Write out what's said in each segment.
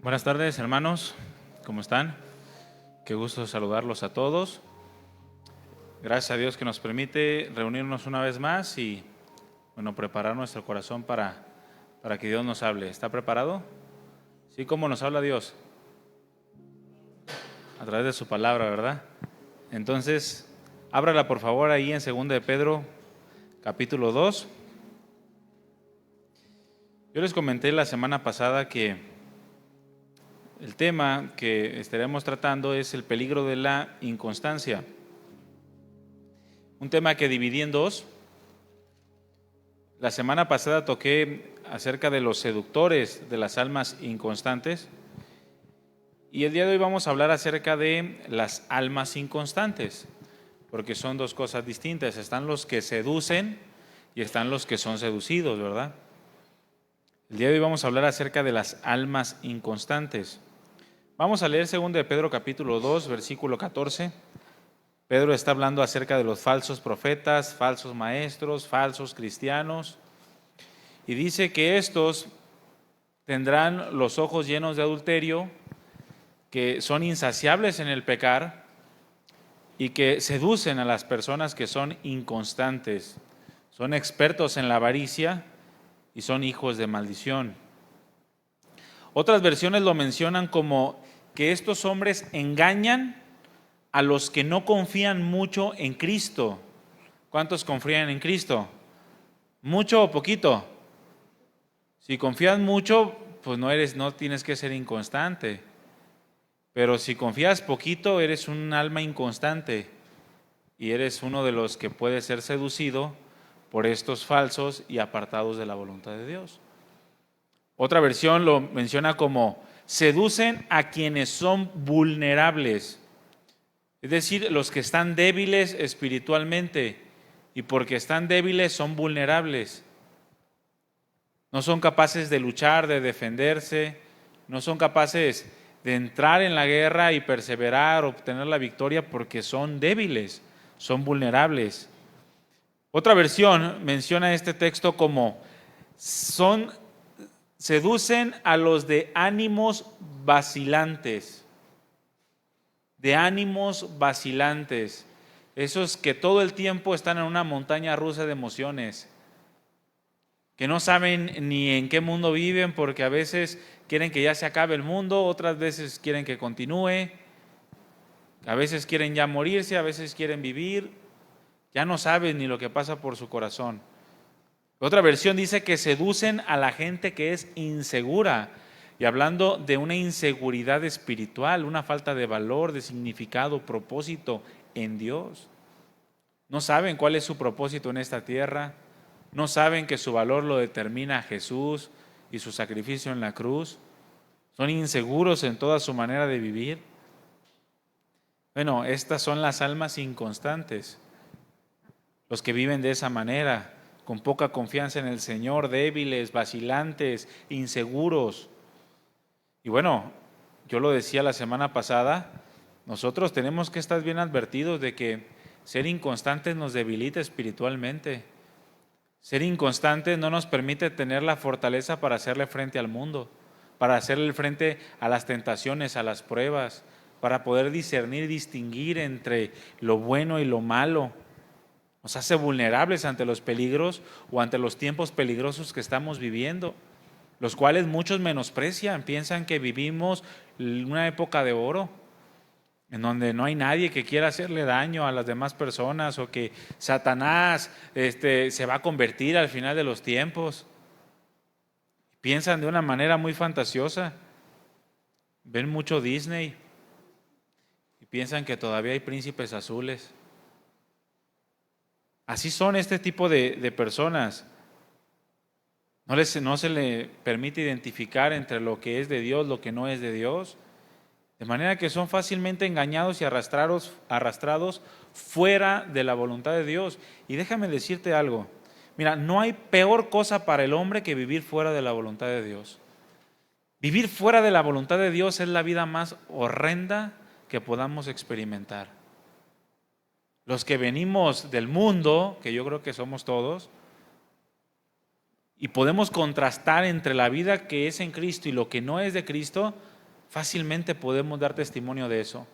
Buenas tardes, hermanos. ¿Cómo están? Qué gusto saludarlos a todos. Gracias a Dios que nos permite reunirnos una vez más y preparar nuestro corazón para que Dios nos hable. ¿Está preparado? Sí, ¿cómo nos habla Dios? A través de su palabra, ¿verdad? Entonces, ábrala por favor ahí en 2 de Pedro, capítulo 2. Yo les comenté la semana pasada que el tema que estaremos tratando es el peligro de la inconstancia. Un tema que dividí en dos. La semana pasada toqué acerca de los seductores de las almas inconstantes y el día de hoy vamos a hablar acerca de las almas inconstantes, porque son dos cosas distintas. Están los que seducen y están los que son seducidos, ¿verdad? El día de hoy vamos a hablar acerca de las almas inconstantes. Vamos a leer 2 de Pedro capítulo 2, versículo 14. Pedro está hablando acerca de los falsos profetas, falsos maestros, falsos cristianos, y dice que estos tendrán los ojos llenos de adulterio, que son insaciables en el pecar y que seducen a las personas que son inconstantes, son expertos en la avaricia y son hijos de maldición. Otras versiones lo mencionan como que estos hombres engañan a los que no confían mucho en Cristo. ¿Cuántos confían en Cristo? ¿Mucho o poquito? Si confías mucho, pues no tienes que ser inconstante. Pero si confías poquito, eres un alma inconstante y eres uno de los que puede ser seducido por estos falsos y apartados de la voluntad de Dios. Otra versión lo menciona como seducen a quienes son vulnerables. Es decir, los que están débiles espiritualmente, y porque están débiles son vulnerables. No son capaces de luchar, de defenderse, no son capaces de entrar en la guerra y perseverar, obtener la victoria porque son débiles, son vulnerables. Otra versión menciona este texto como seducen a los de ánimos vacilantes. De ánimos vacilantes, esos que todo el tiempo están en una montaña rusa de emociones, que no saben ni en qué mundo viven porque a veces quieren que ya se acabe el mundo, otras veces quieren que continúe, a veces quieren ya morirse, a veces quieren vivir, ya no saben ni lo que pasa por su corazón. Otra versión dice que seducen a la gente que es insegura, y hablando de una inseguridad espiritual, una falta de valor, de significado, propósito en Dios. No saben cuál es su propósito en esta tierra, no saben que su valor lo determina Jesús y su sacrificio en la cruz. Son inseguros en toda su manera de vivir. Bueno, estas son las almas inconstantes, los que viven de esa manera, con poca confianza en el Señor, débiles, vacilantes, inseguros. Y bueno, yo lo decía la semana pasada, nosotros tenemos que estar bien advertidos de que ser inconstantes nos debilita espiritualmente. Ser inconstantes no nos permite tener la fortaleza para hacerle frente al mundo, para hacerle frente a las tentaciones, a las pruebas, para poder discernir y distinguir entre lo bueno y lo malo. Nos hace vulnerables ante los peligros o ante los tiempos peligrosos que estamos viviendo, los cuales muchos menosprecian, piensan que vivimos una época de oro, en donde no hay nadie que quiera hacerle daño a las demás personas, o que Satanás se va a convertir al final de los tiempos. Piensan de una manera muy fantasiosa, ven mucho Disney y piensan que todavía hay príncipes azules. Así son este tipo de personas. No se le permite identificar entre lo que es de Dios, lo que no es de Dios. De manera que son fácilmente engañados y arrastrados fuera de la voluntad de Dios. Y déjame decirte algo. Mira, no hay peor cosa para el hombre que vivir fuera de la voluntad de Dios. Vivir fuera de la voluntad de Dios es la vida más horrenda que podamos experimentar. Los que venimos del mundo, que yo creo que somos todos, y podemos contrastar entre la vida que es en Cristo y lo que no es de Cristo, fácilmente podemos dar testimonio de eso.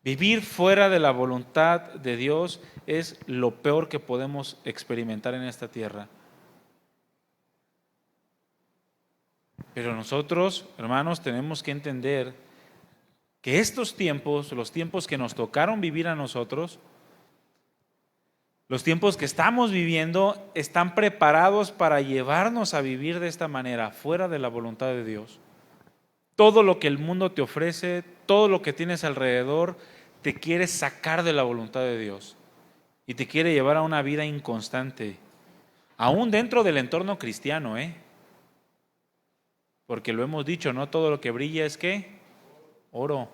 Vivir fuera de la voluntad de Dios es lo peor que podemos experimentar en esta tierra. Pero nosotros, hermanos, tenemos que entender que estos tiempos, los tiempos que nos tocaron vivir a nosotros, los tiempos que estamos viviendo, están preparados para llevarnos a vivir de esta manera, fuera de la voluntad de Dios. Todo lo que el mundo te ofrece, todo lo que tienes alrededor, te quiere sacar de la voluntad de Dios y te quiere llevar a una vida inconstante, aún dentro del entorno cristiano, porque lo hemos dicho, no todo lo que brilla es ¿qué? Oro.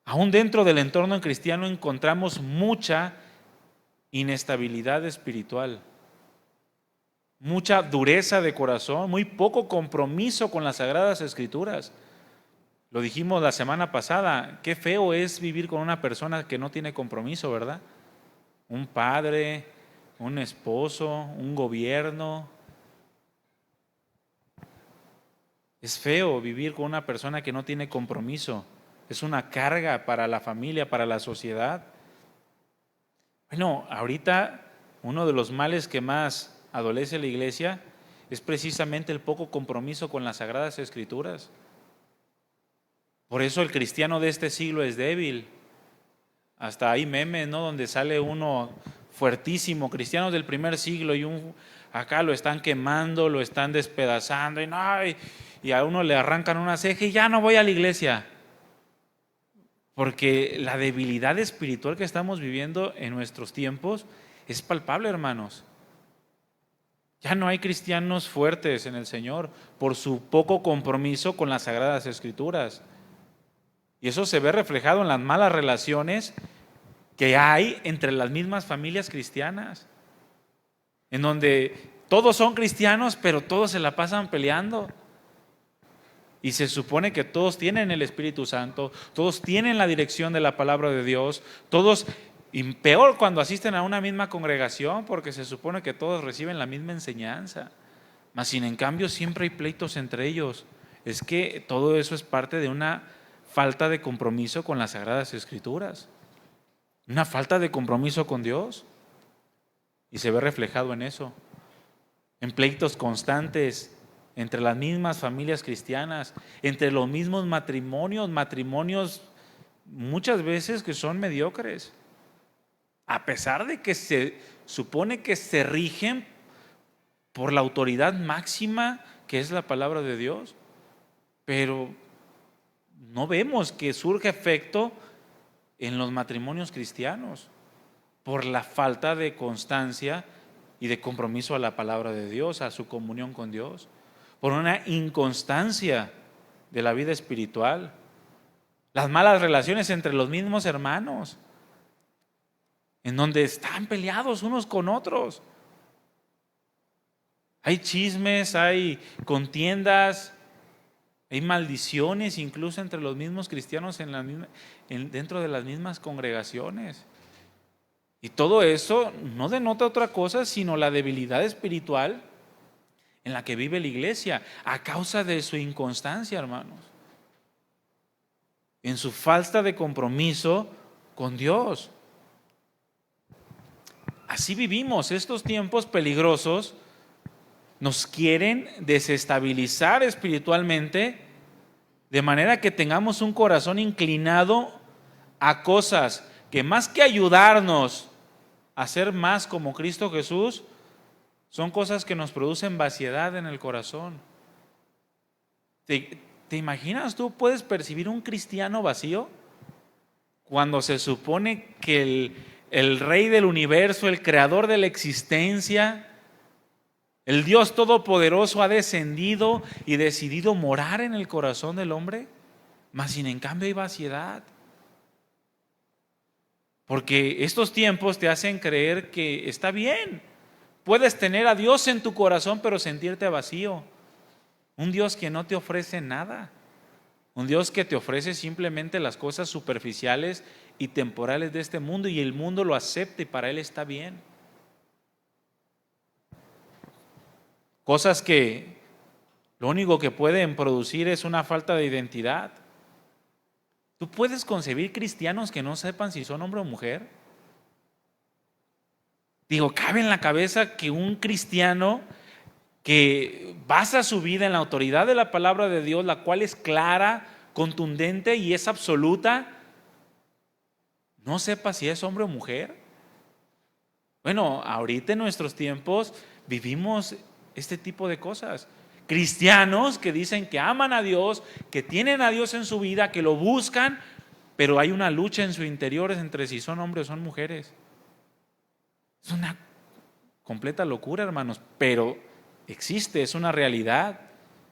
Aún dentro del entorno cristiano encontramos mucha inestabilidad espiritual, mucha dureza de corazón, muy poco compromiso con las Sagradas Escrituras. Lo dijimos la semana pasada, qué feo es vivir con una persona que no tiene compromiso, ¿verdad? Un padre, un esposo, un gobierno. Es feo vivir con una persona que no tiene compromiso. Es una carga para la familia, para la sociedad. Bueno, ahorita uno de los males que más adolece la iglesia es precisamente el poco compromiso con las Sagradas Escrituras. Por eso el cristiano de este siglo es débil. Hasta hay memes, ¿no? Donde sale uno fuertísimo, cristianos del primer siglo, y acá lo están quemando, lo están despedazando, y a uno le arrancan una ceja y ya no voy a la iglesia. Porque la debilidad espiritual que estamos viviendo en nuestros tiempos es palpable, hermanos. Ya no hay cristianos fuertes en el Señor por su poco compromiso con las Sagradas Escrituras. Y eso se ve reflejado en las malas relaciones que hay entre las mismas familias cristianas, en donde todos son cristianos, pero todos se la pasan peleando. Y se supone que todos tienen el Espíritu Santo, todos tienen la dirección de la palabra de Dios, todos, y peor cuando asisten a una misma congregación, porque se supone que todos reciben la misma enseñanza. Mas sin en cambio siempre hay pleitos entre ellos. Es que todo eso es parte de una falta de compromiso con las Sagradas Escrituras, una falta de compromiso con Dios, y se ve reflejado en eso, en pleitos constantes entre las mismas familias cristianas, entre los mismos matrimonios muchas veces que son mediocres, a pesar de que se supone que se rigen por la autoridad máxima que es la palabra de Dios, pero no vemos que surja efecto en los matrimonios cristianos por la falta de constancia y de compromiso a la palabra de Dios, a su comunión con Dios, por una inconstancia de la vida espiritual, las malas relaciones entre los mismos hermanos, en donde están peleados unos con otros. Hay chismes, hay contiendas, hay maldiciones incluso entre los mismos cristianos dentro de las mismas congregaciones. Y todo eso no denota otra cosa sino la debilidad espiritual en la que vive la iglesia a causa de su inconstancia, hermanos, en su falta de compromiso con Dios. Así vivimos. Estos tiempos peligrosos nos quieren desestabilizar espiritualmente, de manera que tengamos un corazón inclinado a cosas que, más que ayudarnos a ser más como Cristo Jesús, son cosas que nos producen vaciedad en el corazón. ¿Te imaginas? ¿Tú puedes percibir un cristiano vacío cuando se supone que el Rey del universo, el creador de la existencia, el Dios Todopoderoso ha descendido y decidido morar en el corazón del hombre? Mas sin en cambio hay vaciedad. Porque estos tiempos te hacen creer que está bien. Puedes tener a Dios en tu corazón, pero sentirte vacío. Un Dios que no te ofrece nada. Un Dios que te ofrece simplemente las cosas superficiales y temporales de este mundo, y el mundo lo acepta y para él está bien. Cosas que lo único que pueden producir es una falta de identidad. ¿Tú puedes concebir cristianos que no sepan si son hombre o mujer? Digo, ¿cabe en la cabeza que un cristiano que basa su vida en la autoridad de la palabra de Dios, la cual es clara, contundente y es absoluta, no sepa si es hombre o mujer? Bueno, ahorita en nuestros tiempos vivimos este tipo de cosas. Cristianos que dicen que aman a Dios, que tienen a Dios en su vida, que lo buscan, pero hay una lucha en su interior entre si son hombres o son mujeres. Es una completa locura, hermanos, pero existe, es una realidad.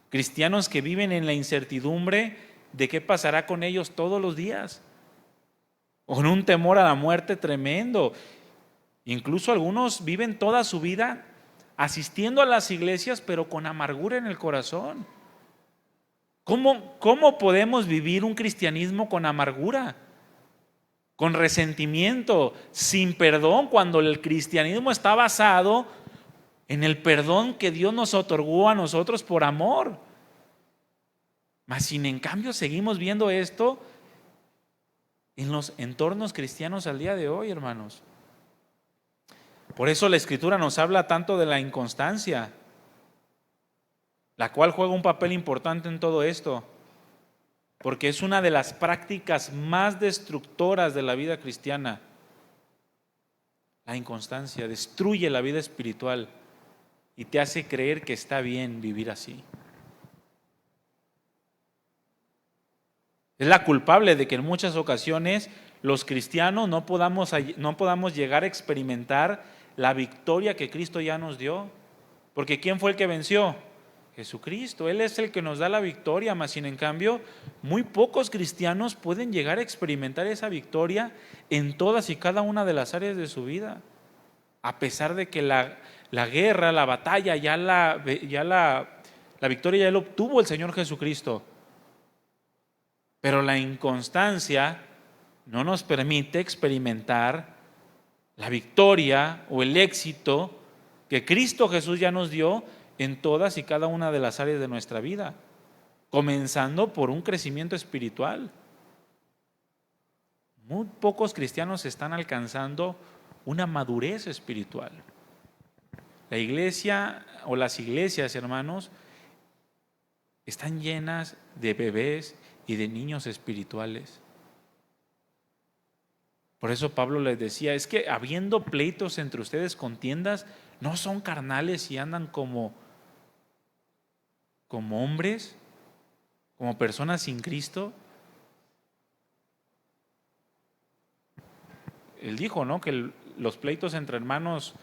Cristianos que viven en la incertidumbre de qué pasará con ellos todos los días, con un temor a la muerte tremendo. Incluso algunos viven toda su vida asistiendo a las iglesias, pero con amargura en el corazón. ¿Cómo podemos vivir un cristianismo con amargura, con resentimiento, sin perdón, cuando el cristianismo está basado en el perdón que Dios nos otorgó a nosotros por amor? Mas sin en cambio seguimos viendo esto en los entornos cristianos al día de hoy, hermanos. Por eso la Escritura nos habla tanto de la inconstancia, la cual juega un papel importante en todo esto, porque es una de las prácticas más destructoras de la vida cristiana. La inconstancia destruye la vida espiritual y te hace creer que está bien vivir así. Es la culpable de que en muchas ocasiones los cristianos no podamos llegar a experimentar la victoria que Cristo ya nos dio. Porque ¿quién fue el que venció? Jesucristo. Él es el que nos da la victoria, mas sin en cambio, muy pocos cristianos pueden llegar a experimentar esa victoria en todas y cada una de las áreas de su vida. A pesar de que la guerra, la batalla, la victoria ya la obtuvo el Señor Jesucristo. Pero la inconstancia no nos permite experimentar la victoria o el éxito que Cristo Jesús ya nos dio en todas y cada una de las áreas de nuestra vida, comenzando por un crecimiento espiritual. Muy pocos cristianos están alcanzando una madurez espiritual. La iglesia o las iglesias, hermanos, están llenas de bebés y de niños espirituales. Por eso Pablo les decía, es que habiendo pleitos entre ustedes, contiendas, no son carnales y andan como hombres, como personas sin Cristo. Él dijo, ¿no?, que los pleitos entre hermanos,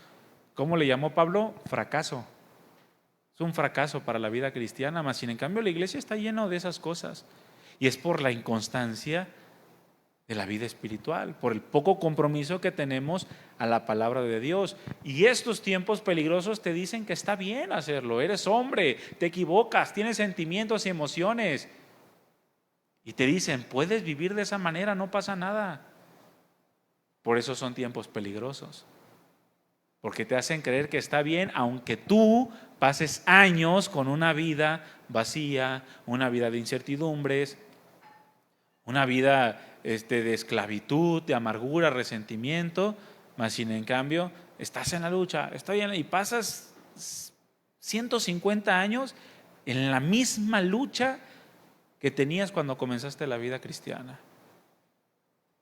¿cómo le llamó Pablo? Fracaso. Es un fracaso para la vida cristiana, mas sin en cambio la iglesia está llena de esas cosas. Y es por la inconstancia de la vida espiritual, por el poco compromiso que tenemos a la palabra de Dios. Y estos tiempos peligrosos te dicen que está bien hacerlo, eres hombre, te equivocas, tienes sentimientos y emociones. Y te dicen, puedes vivir de esa manera, no pasa nada. Por eso son tiempos peligrosos, porque te hacen creer que está bien, aunque tú pases años con una vida vacía, una vida de incertidumbres, una vida de esclavitud, de amargura, resentimiento, mas sin en cambio estás en la lucha, y pasas 150 años en la misma lucha que tenías cuando comenzaste la vida cristiana.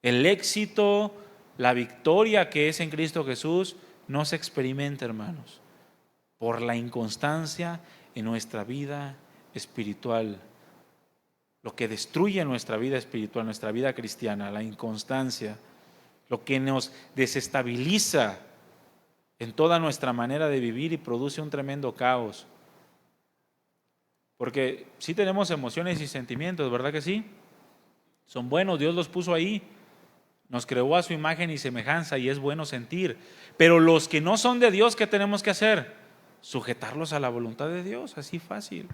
El éxito, la victoria que es en Cristo Jesús no se experimenta, hermanos, por la inconstancia en nuestra vida espiritual. Lo que destruye nuestra vida espiritual, nuestra vida cristiana, la inconstancia, lo que nos desestabiliza en toda nuestra manera de vivir y produce un tremendo caos. Porque sí tenemos emociones y sentimientos, ¿verdad que sí? Son buenos, Dios los puso ahí, nos creó a su imagen y semejanza y es bueno sentir. Pero los que no son de Dios, ¿qué tenemos que hacer? Sujetarlos a la voluntad de Dios, así fácil.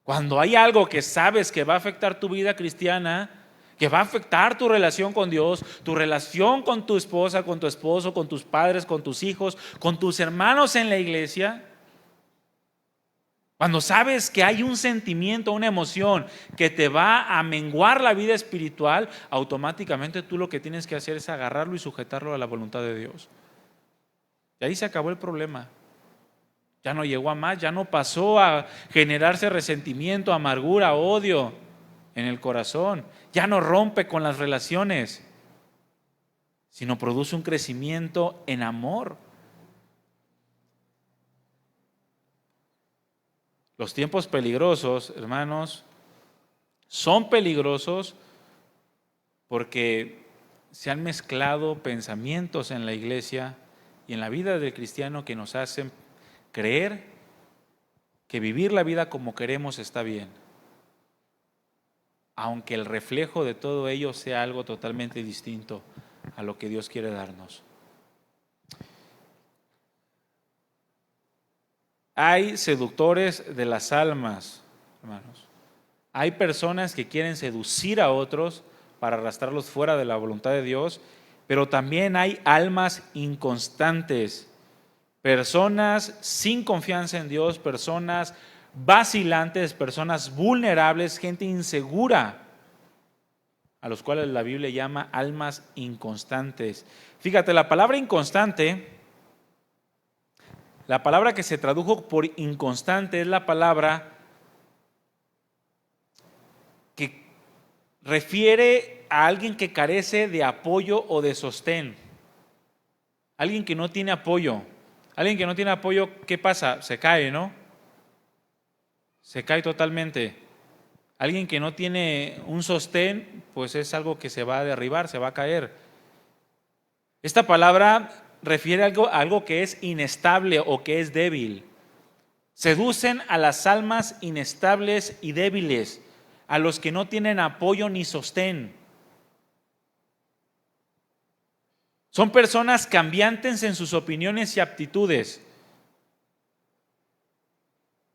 Cuando hay algo que sabes que va a afectar tu vida cristiana, que va a afectar tu relación con Dios, tu relación con tu esposa, con tu esposo, con tus padres, con tus hijos, con tus hermanos en la iglesia, Cuando sabes que hay un sentimiento, una emoción que te va a menguar la vida espiritual, automáticamente tú lo que tienes que hacer es agarrarlo y sujetarlo a la voluntad de Dios. Y ahí se acabó el problema. Ya no llegó a más, ya no pasó a generarse resentimiento, amargura, odio en el corazón. Ya no rompe con las relaciones, sino produce un crecimiento en amor. Los tiempos peligrosos, hermanos, son peligrosos porque se han mezclado pensamientos en la iglesia y en la vida del cristiano que nos hacen creer que vivir la vida como queremos está bien, aunque el reflejo de todo ello sea algo totalmente distinto a lo que Dios quiere darnos. Hay seductores de las almas, hermanos. Hay personas que quieren seducir a otros para arrastrarlos fuera de la voluntad de Dios, pero también hay almas inconstantes, personas sin confianza en Dios, personas vacilantes, personas vulnerables, gente insegura, a los cuales la Biblia llama almas inconstantes. Fíjate, la palabra inconstante, la palabra que se tradujo por inconstante es la palabra que refiere a alguien que carece de apoyo o de sostén. Alguien que no tiene apoyo. Alguien que no tiene apoyo, ¿qué pasa? Se cae, ¿no? Se cae totalmente. Alguien que no tiene un sostén, pues es algo que se va a derribar, se va a caer. Esta palabra refiere a algo que es inestable o que es débil. Seducen a las almas inestables y débiles, a los que no tienen apoyo ni sostén. Son personas cambiantes en sus opiniones y aptitudes.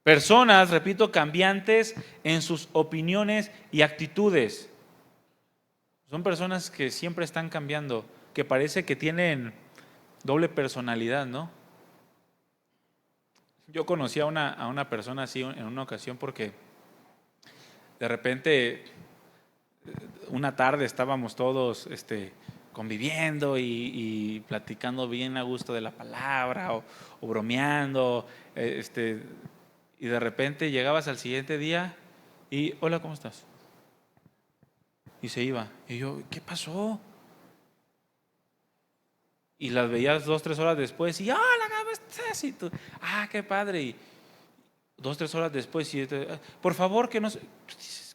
Personas, repito, cambiantes en sus opiniones y actitudes. Son personas que siempre están cambiando, que parece que tienen doble personalidad, ¿no? Yo conocí a una persona así en una ocasión porque de repente una tarde estábamos todos conviviendo y platicando bien a gusto de la palabra o bromeando, y de repente llegabas al siguiente día y hola, ¿cómo estás? Y se iba. Y yo, ¿qué pasó? Y las veías 2-3 horas después y hola, ¿cómo estás? Y tú, qué padre. Y 2-3 horas después y por favor, que no sé.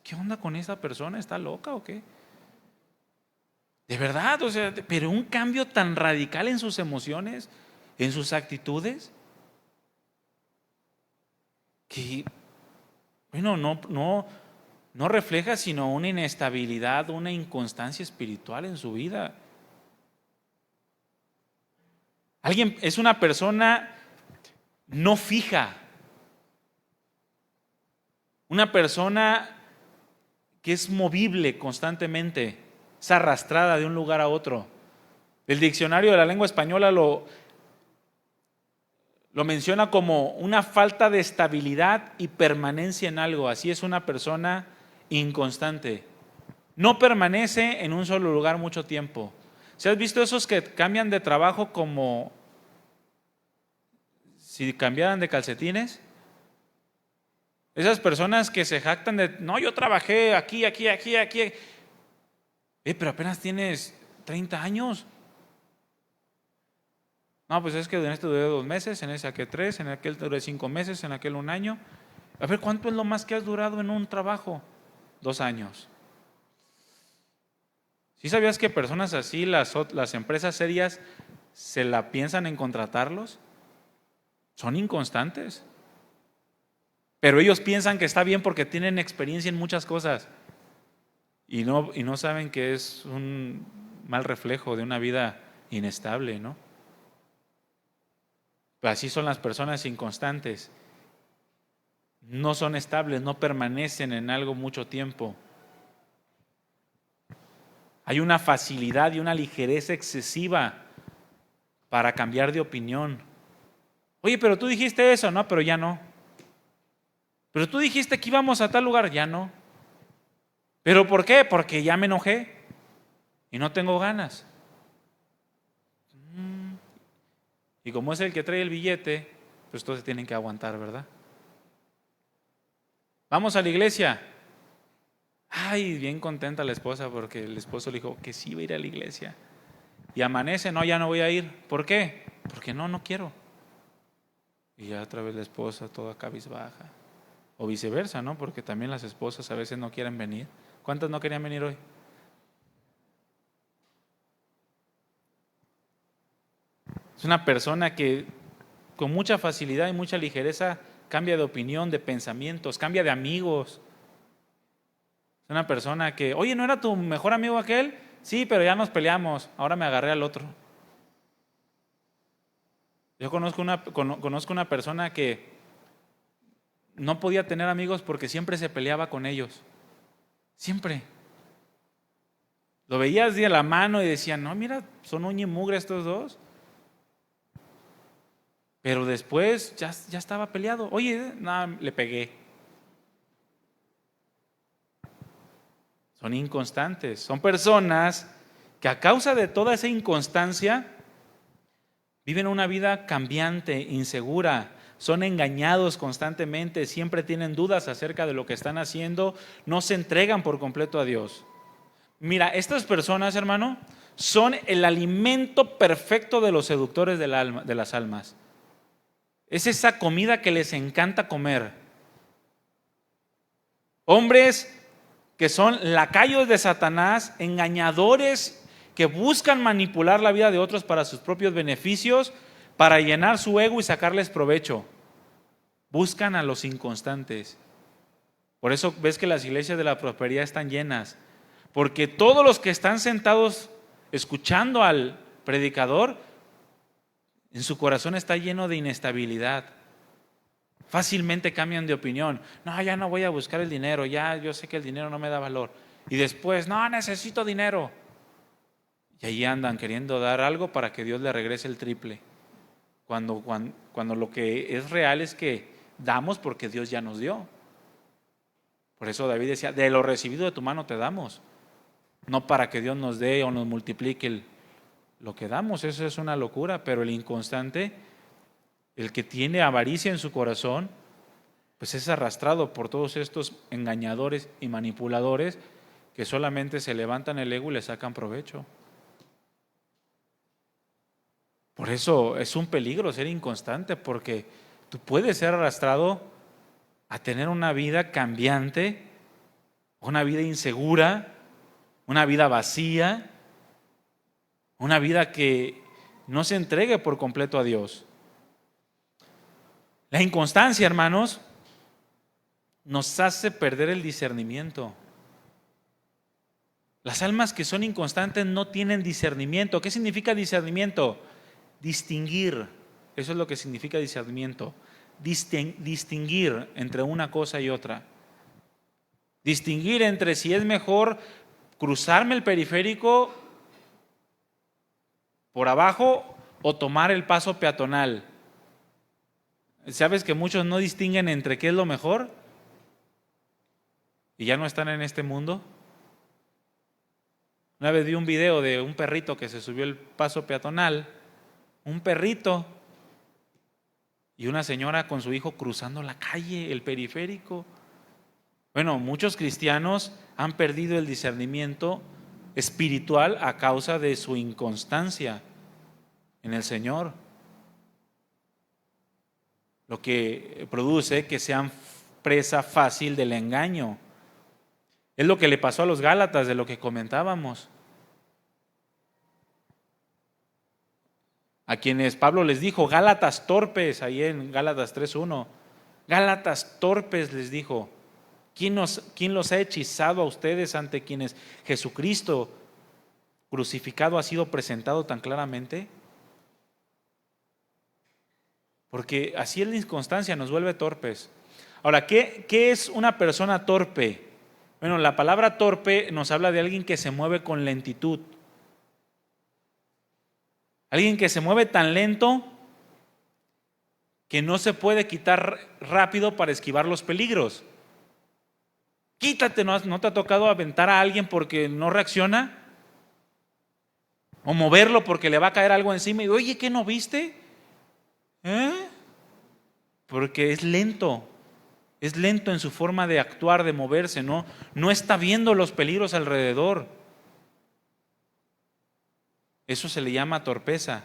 ¿Qué onda con esa persona? ¿Está loca o qué? De verdad, o sea, pero un cambio tan radical en sus emociones, en sus actitudes, que, bueno, no refleja sino una inestabilidad, una inconstancia espiritual en su vida. Alguien es una persona no fija, una persona que es movible constantemente, es arrastrada de un lugar a otro. El diccionario de la lengua española lo menciona como una falta de estabilidad y permanencia en algo. Así es una persona inconstante. No permanece en un solo lugar mucho tiempo. ¿Se has visto esos que cambian de trabajo como si cambiaran de calcetines? Esas personas que se jactan de, no, yo trabajé aquí. Pero apenas tienes 30 años. No, pues es que en este duré 2 meses, en ese saqué 3, en aquel duré 5 meses, en aquel 1 año. A ver, ¿cuánto es lo más que has durado en un trabajo? 2 años. ¿Sí sabías que personas así, las empresas serias, se la piensan en contratarlos? Son inconstantes. Pero ellos piensan que está bien porque tienen experiencia en muchas cosas. Y no saben que es un mal reflejo de una vida inestable, ¿no? Pero así son las personas inconstantes. No son estables, no permanecen en algo mucho tiempo. Hay una facilidad y una ligereza excesiva para cambiar de opinión. Oye, pero tú dijiste eso, no, pero ya no. Pero tú dijiste que íbamos a tal lugar, ya no. ¿Pero por qué? Porque ya me enojé y no tengo ganas. Y como es el que trae el billete, pues todos se tienen que aguantar, ¿verdad? Vamos a la iglesia. Ay, bien contenta la esposa porque el esposo le dijo que sí iba a ir a la iglesia. Y amanece, no, ya no voy a ir. ¿Por qué? Porque no quiero. Y ya otra vez la esposa toda cabizbaja. O viceversa, ¿no? Porque también las esposas a veces no quieren venir. ¿Cuántas no querían venir hoy? Es una persona que con mucha facilidad y mucha ligereza cambia de opinión, de pensamientos, cambia de amigos. Es una persona que, oye, ¿no era tu mejor amigo aquel? Sí, pero ya nos peleamos, ahora me agarré al otro. Yo conozco una persona que no podía tener amigos porque siempre se peleaba con ellos. Siempre. Lo veías de la mano y decía, no, mira, son uña y mugre estos dos. Pero después ya estaba peleado. Oye, nada, le pegué. Son inconstantes. Son personas que a causa de toda esa inconstancia viven una vida cambiante, insegura. Son engañados constantemente, siempre tienen dudas acerca de lo que están haciendo, no se entregan por completo a Dios. Mira, estas personas, hermano, son el alimento perfecto de los seductores de las almas. Es esa comida que les encanta comer. Hombres que son lacayos de Satanás, engañadores que buscan manipular la vida de otros para sus propios beneficios, para llenar su ego y sacarles provecho. Buscan a los inconstantes. Por eso ves que las iglesias de la prosperidad están llenas. Porque todos los que están sentados escuchando al predicador, en su corazón está lleno de inestabilidad. Fácilmente cambian de opinión. No, ya no voy a buscar el dinero, ya yo sé que el dinero no me da valor. Y después, no, necesito dinero. Y ahí andan queriendo dar algo para que Dios le regrese el triple. Cuando lo que es real es que damos porque Dios ya nos dio. Por eso David decía, de lo recibido de tu mano te damos. No para que Dios nos dé o nos multiplique lo que damos. Eso es una locura, pero el inconstante, el que tiene avaricia en su corazón, pues es arrastrado por todos estos engañadores y manipuladores que solamente se levantan el ego y le sacan provecho. Por eso es un peligro ser inconstante, porque tú puedes ser arrastrado a tener una vida cambiante, una vida insegura, una vida vacía, una vida que no se entregue por completo a Dios. La inconstancia, hermanos, nos hace perder el discernimiento. Las almas que son inconstantes no tienen discernimiento. ¿Qué significa discernimiento? Distinguir. Eso es lo que significa discernimiento. Distinguir entre una cosa y otra. Distinguir entre si es mejor cruzarme el periférico por abajo o tomar el paso peatonal. ¿Sabes que muchos no distinguen entre qué es lo mejor? Y ya no están en este mundo. Una vez vi un video de un perrito que se subió el paso peatonal, un perrito, y una señora con su hijo cruzando la calle, el periférico. Bueno, muchos cristianos han perdido el discernimiento espiritual a causa de su inconstancia en el Señor. Lo que produce que sean presa fácil del engaño. Es lo que le pasó a los Gálatas, de lo que comentábamos. A quienes Pablo les dijo, Gálatas torpes, ahí en Gálatas 3:1. Gálatas torpes les dijo. ¿Quién los ha hechizado a ustedes ante quienes Jesucristo crucificado ha sido presentado tan claramente? Porque así es la inconstancia, nos vuelve torpes. Ahora, ¿qué es una persona torpe? Bueno, la palabra torpe nos habla de alguien que se mueve con lentitud. Alguien que se mueve tan lento que no se puede quitar rápido para esquivar los peligros. Quítate, ¿no te ha tocado aventar a alguien porque no reacciona? O moverlo porque le va a caer algo encima y oye, ¿qué no viste? Porque es lento en su forma de actuar, de moverse, no está viendo los peligros alrededor. Eso se le llama torpeza.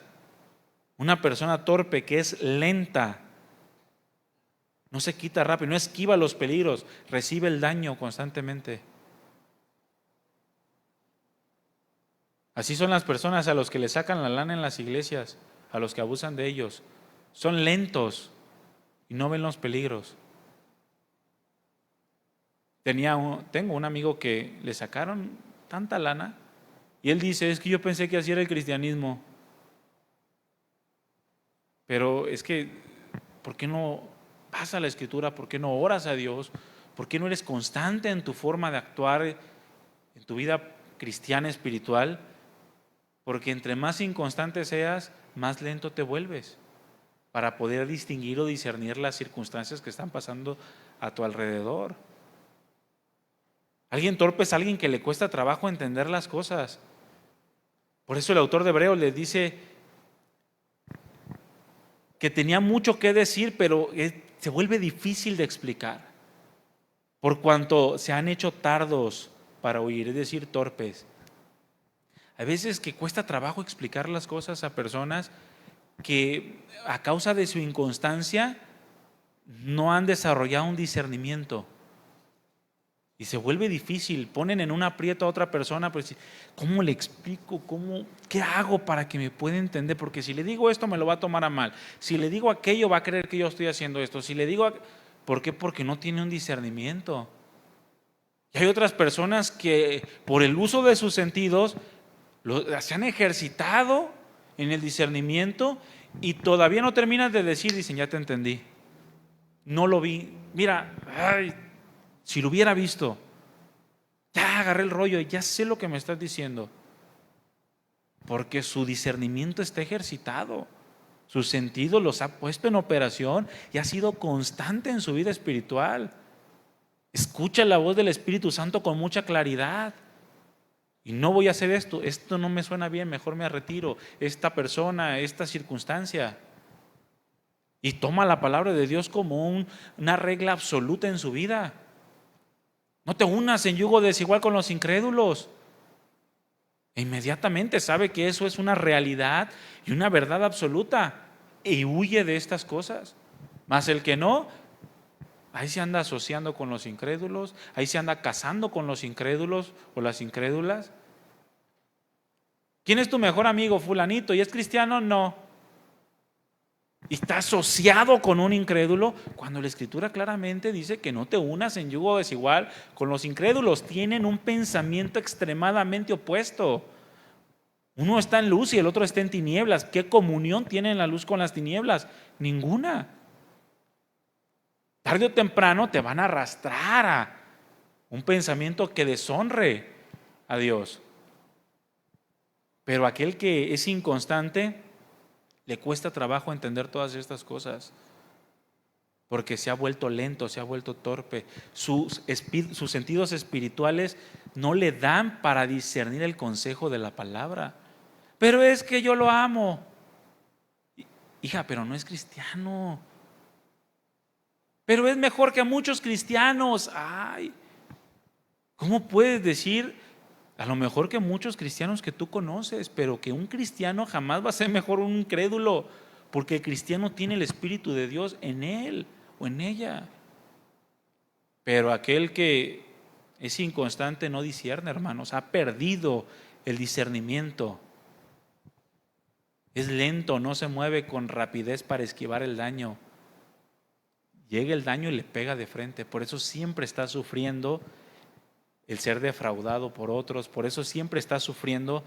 Una persona torpe que es lenta, no se quita rápido, no esquiva los peligros, recibe el daño constantemente. Así son las personas a los que le sacan la lana en las iglesias, a los que abusan de ellos. Son lentos y no ven los peligros. Tengo un amigo que le sacaron tanta lana y él dice, es que yo pensé que así era el cristianismo. Pero es que, ¿por qué no vas a la Escritura? ¿Por qué no oras a Dios? ¿Por qué no eres constante en tu forma de actuar en tu vida cristiana espiritual? Porque entre más inconstante seas, más lento te vuelves para poder distinguir o discernir las circunstancias que están pasando a tu alrededor. Alguien torpe es alguien que le cuesta trabajo entender las cosas. Por eso el autor de Hebreos les dice que tenía mucho que decir, pero se vuelve difícil de explicar, por cuanto se han hecho tardos para oír, es decir, torpes. Hay veces que cuesta trabajo explicar las cosas a personas que a causa de su inconstancia no han desarrollado un discernimiento. Y se vuelve difícil, ponen en un aprieto a otra persona, pues, ¿cómo le explico? ¿Qué hago para que me pueda entender? Porque si le digo esto me lo va a tomar a mal. Si le digo aquello va a creer que yo estoy haciendo esto. Si le digo, ¿por qué? Porque no tiene un discernimiento. Y hay otras personas que por el uso de sus sentidos se han ejercitado en el discernimiento y todavía no terminan de decir, dicen, ya te entendí. No lo vi. Mira, si lo hubiera visto, ya agarré el rollo y ya sé lo que me estás diciendo. Porque su discernimiento está ejercitado, sus sentidos los ha puesto en operación y ha sido constante en su vida espiritual. Escucha la voz del Espíritu Santo con mucha claridad. Y no voy a hacer esto no me suena bien, mejor me retiro. Esta persona, esta circunstancia. Y toma la palabra de Dios como una regla absoluta en su vida. No te unas en yugo desigual con los incrédulos. E inmediatamente sabe que eso es una realidad y una verdad absoluta y huye de estas cosas. Mas el que no, ahí se anda asociando con los incrédulos, ahí se anda casando con los incrédulos o las incrédulas. ¿Quién es tu mejor amigo? Fulanito. ¿Y es cristiano? No. Y está asociado con un incrédulo cuando la Escritura claramente dice que no te unas en yugo desigual con los incrédulos. Tienen un pensamiento extremadamente opuesto. Uno está en luz y el otro está en tinieblas. ¿Qué comunión tienen la luz con las tinieblas? Ninguna. Tarde o temprano te van a arrastrar a un pensamiento que deshonre a Dios. Pero aquel que es inconstante le cuesta trabajo entender todas estas cosas porque se ha vuelto lento, se ha vuelto torpe. Sus sentidos espirituales no le dan para discernir el consejo de la palabra. Pero es que yo lo amo. Hija, pero no es cristiano. Pero es mejor que muchos cristianos. Ay, ¿cómo puedes decir? A lo mejor que muchos cristianos que tú conoces, pero que un cristiano jamás va a ser mejor un incrédulo, porque el cristiano tiene el Espíritu de Dios en él o en ella. Pero aquel que es inconstante no discierne, hermanos, ha perdido el discernimiento. Es lento, no se mueve con rapidez para esquivar el daño. Llega el daño y le pega de frente, por eso siempre está sufriendo el ser defraudado por otros, por eso siempre está sufriendo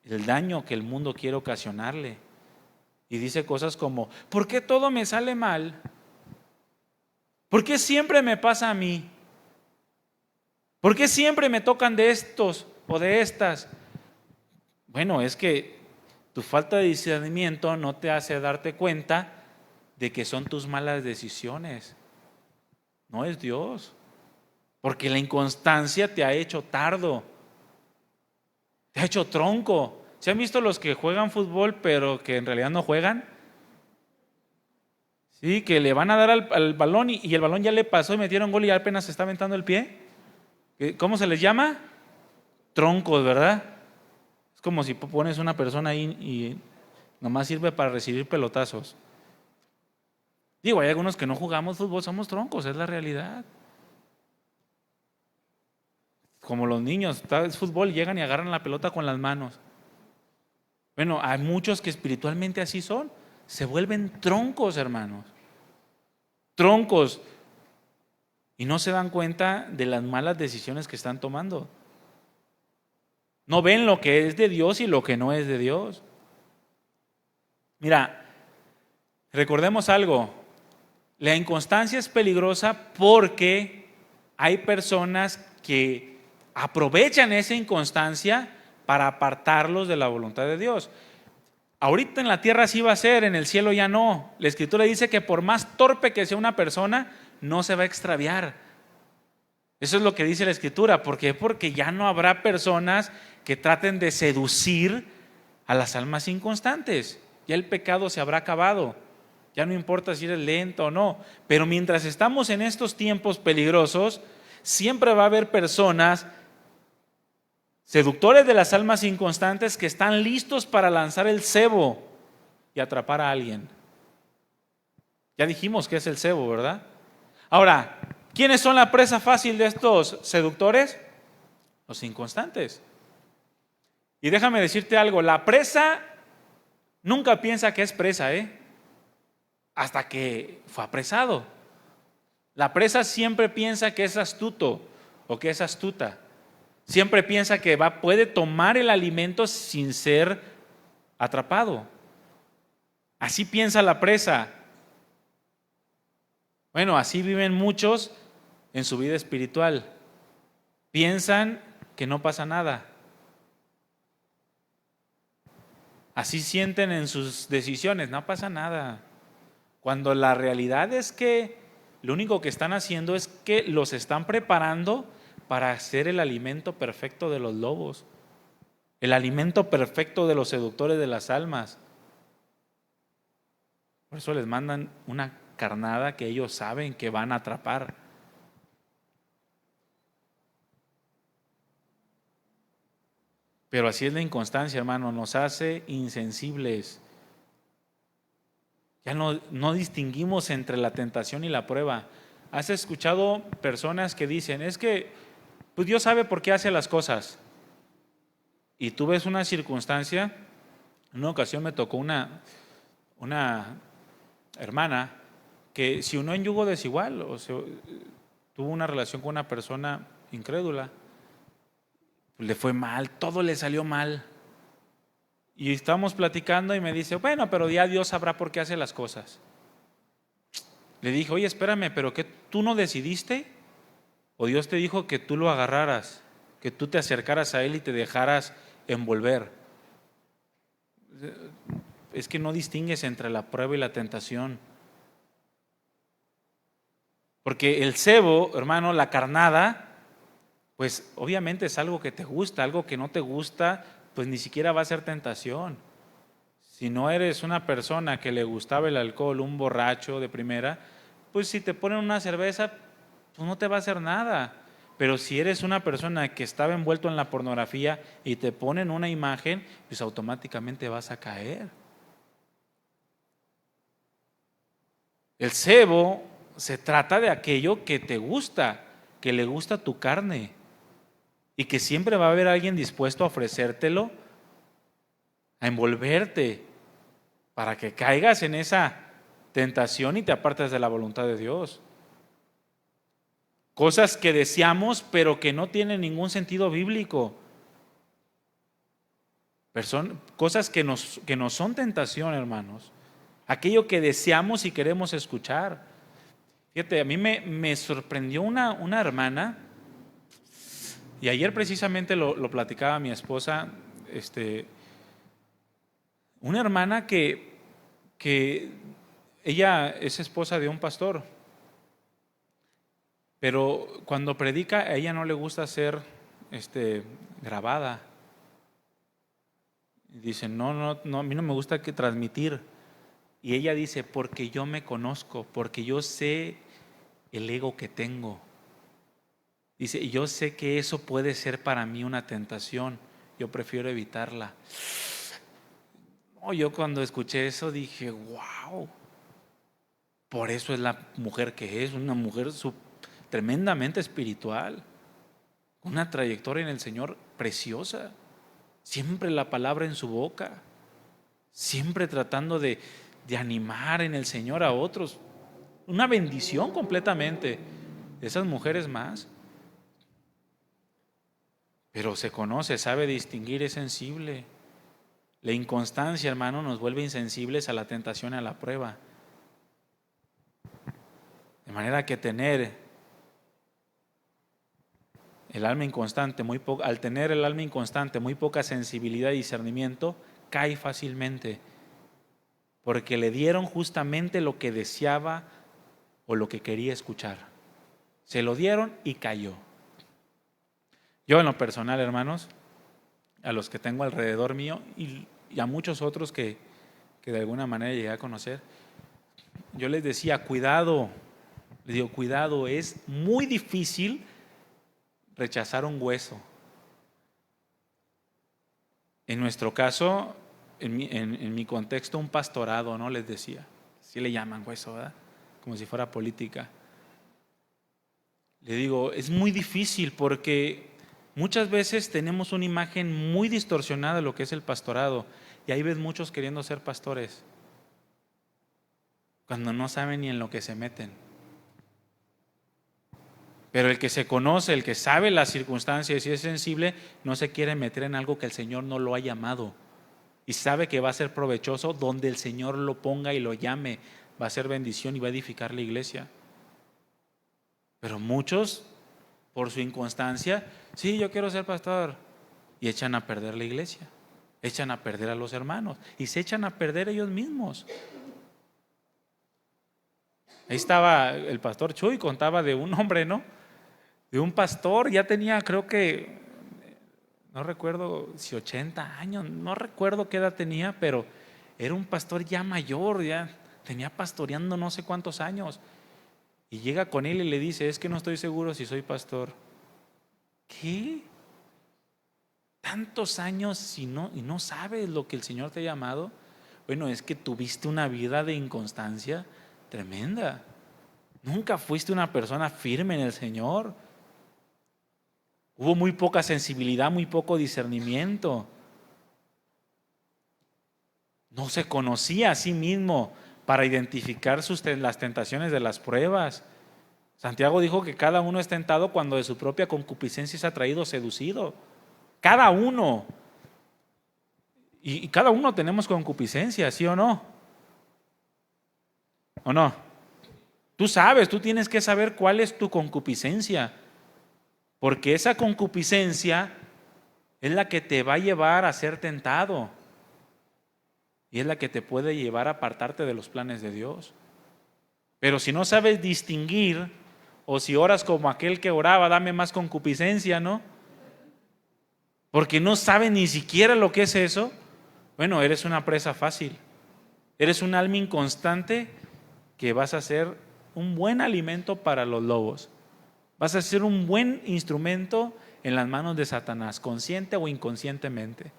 el daño que el mundo quiere ocasionarle. Y dice cosas como, ¿por qué todo me sale mal? ¿Por qué siempre me pasa a mí? ¿Por qué siempre me tocan de estos o de estas? Bueno, es que tu falta de discernimiento no te hace darte cuenta de que son tus malas decisiones. No es Dios. Porque la inconstancia te ha hecho tardo, te ha hecho tronco. ¿Se han visto los que juegan fútbol pero que en realidad no juegan? Sí, que le van a dar al balón y el balón ya le pasó y metieron gol y apenas se está aventando el pie. ¿Cómo se les llama? Troncos, ¿verdad? Es como si pones una persona ahí y nomás sirve para recibir pelotazos. Digo, hay algunos que no jugamos fútbol, somos troncos, es la realidad. Como los niños, es fútbol, llegan y agarran la pelota con las manos. Bueno, hay muchos que espiritualmente así son. Se vuelven troncos, hermanos. Troncos. Y no se dan cuenta de las malas decisiones que están tomando. No ven lo que es de Dios y lo que no es de Dios. Mira, recordemos algo. La inconstancia es peligrosa porque hay personas que aprovechan esa inconstancia para apartarlos de la voluntad de Dios. Ahorita en la tierra sí va a ser, en el cielo ya no. La Escritura dice que por más torpe que sea una persona, no se va a extraviar. Eso es lo que dice la Escritura. ¿Por qué? Porque ya no habrá personas que traten de seducir a las almas inconstantes. Ya el pecado se habrá acabado. Ya no importa si eres lento o no. Pero mientras estamos en estos tiempos peligrosos, siempre va a haber personas seductores de las almas inconstantes que están listos para lanzar el cebo y atrapar a alguien. Ya dijimos que es el cebo, ¿verdad? Ahora, ¿quiénes son la presa fácil de estos seductores? Los inconstantes. Y déjame decirte algo, la presa nunca piensa que es presa, hasta que fue apresado. La presa siempre piensa que es astuto o que es astuta. Siempre piensa que puede tomar el alimento sin ser atrapado. Así piensa la presa. Bueno, así viven muchos en su vida espiritual. Piensan que no pasa nada. Así sienten en sus decisiones, no pasa nada. Cuando la realidad es que lo único que están haciendo es que los están preparando para ser el alimento perfecto de los lobos, el alimento perfecto de los seductores de las almas. Por eso les mandan una carnada que ellos saben que van a atrapar. Pero así es la inconstancia, hermano, nos hace insensibles. Ya no distinguimos entre la tentación y la prueba. ¿Has escuchado personas que dicen, es que pues Dios sabe por qué hace las cosas? Y tú ves una circunstancia. En una ocasión me tocó una hermana que se unió en yugo desigual, o sea, tuvo una relación con una persona incrédula. Le fue mal, todo le salió mal. Y estábamos platicando y me dice, bueno, pero ya Dios sabrá por qué hace las cosas. Le dije, oye, espérame, ¿pero qué tú no decidiste? ¿O Dios te dijo que tú lo agarraras, que tú te acercaras a Él y te dejaras envolver? Es que no distingues entre la prueba y la tentación. Porque el cebo, hermano, la carnada, pues obviamente es algo que te gusta, algo que no te gusta, pues ni siquiera va a ser tentación. Si no eres una persona que le gustaba el alcohol, un borracho de primera, pues si te ponen una cerveza, pues no te va a hacer nada. Pero si eres una persona que estaba envuelto en la pornografía y te ponen una imagen, pues automáticamente vas a caer. El cebo se trata de aquello que te gusta, que le gusta tu carne y que siempre va a haber alguien dispuesto a ofrecértelo, a envolverte para que caigas en esa tentación y te apartes de la voluntad de Dios. Cosas que deseamos pero que no tienen ningún sentido bíblico. Cosas que no son tentación, hermanos. Aquello que deseamos y queremos escuchar. Fíjate, a mí me sorprendió una hermana, y ayer precisamente lo platicaba mi esposa, una hermana que ella es esposa de un pastor, pero cuando predica a ella no le gusta ser grabada. Dice, no, a mí no me gusta que transmitir. Y ella dice, porque yo me conozco, porque yo sé el ego que tengo. Dice, y yo sé que eso puede ser para mí una tentación. Yo prefiero evitarla. Yo cuando escuché eso dije, wow, por eso es la mujer que es, una mujer tremendamente espiritual, una trayectoria en el Señor preciosa, siempre la palabra en su boca, siempre tratando de animar en el Señor a otros, una bendición completamente. Esas mujeres más, pero se conoce, sabe distinguir, es sensible. La inconstancia, hermano, nos vuelve insensibles a la tentación y a la prueba. De manera que tener el alma inconstante, al tener el alma inconstante, muy poca sensibilidad y discernimiento, cae fácilmente, porque le dieron justamente lo que deseaba o lo que quería escuchar. Se lo dieron y cayó. Yo en lo personal, hermanos, a los que tengo alrededor mío y a muchos otros que de alguna manera llegué a conocer, yo les decía, cuidado, les digo, cuidado, es muy difícil rechazar un hueso. En nuestro caso, en mi contexto, un pastorado, ¿no? Les decía, así le llaman hueso, ¿verdad? Como si fuera política. Le digo, es muy difícil porque muchas veces tenemos una imagen muy distorsionada de lo que es el pastorado y ahí ves muchos queriendo ser pastores cuando no saben ni en lo que se meten. Pero el que se conoce, el que sabe las circunstancias y es sensible, no se quiere meter en algo que el Señor no lo ha llamado y sabe que va a ser provechoso donde el Señor lo ponga y lo llame, va a ser bendición y va a edificar la iglesia. Pero muchos, por su inconstancia, sí, yo quiero ser pastor, y echan a perder la iglesia, echan a perder a los hermanos y se echan a perder ellos mismos. Ahí estaba el pastor Chuy, contaba de un hombre, ¿no? De un pastor, ya tenía, creo que, no recuerdo si 80 años, no recuerdo qué edad tenía, pero era un pastor ya mayor, ya tenía pastoreando no sé cuántos años. Y llega con él y le dice, es que no estoy seguro si soy pastor. ¿Qué? ¿Tantos años y no sabes lo que el Señor te ha llamado? Bueno, es que tuviste una vida de inconstancia tremenda. Nunca fuiste una persona firme en el Señor. Hubo muy poca sensibilidad, muy poco discernimiento. No se conocía a sí mismo para identificar las tentaciones de las pruebas. Santiago dijo que cada uno es tentado cuando de su propia concupiscencia es atraído, seducido. Cada uno. Y cada uno tenemos concupiscencia, ¿sí o no? ¿O no? Tú sabes, tú tienes que saber cuál es tu concupiscencia. Porque esa concupiscencia es la que te va a llevar a ser tentado. Y es la que te puede llevar a apartarte de los planes de Dios. Pero si no sabes distinguir, o si oras como aquel que oraba, dame más concupiscencia, ¿no? Porque no sabes ni siquiera lo que es eso. Bueno, eres una presa fácil. Eres un alma inconstante que vas a ser un buen alimento para los lobos. Vas a ser un buen instrumento en las manos de Satanás, consciente o inconscientemente.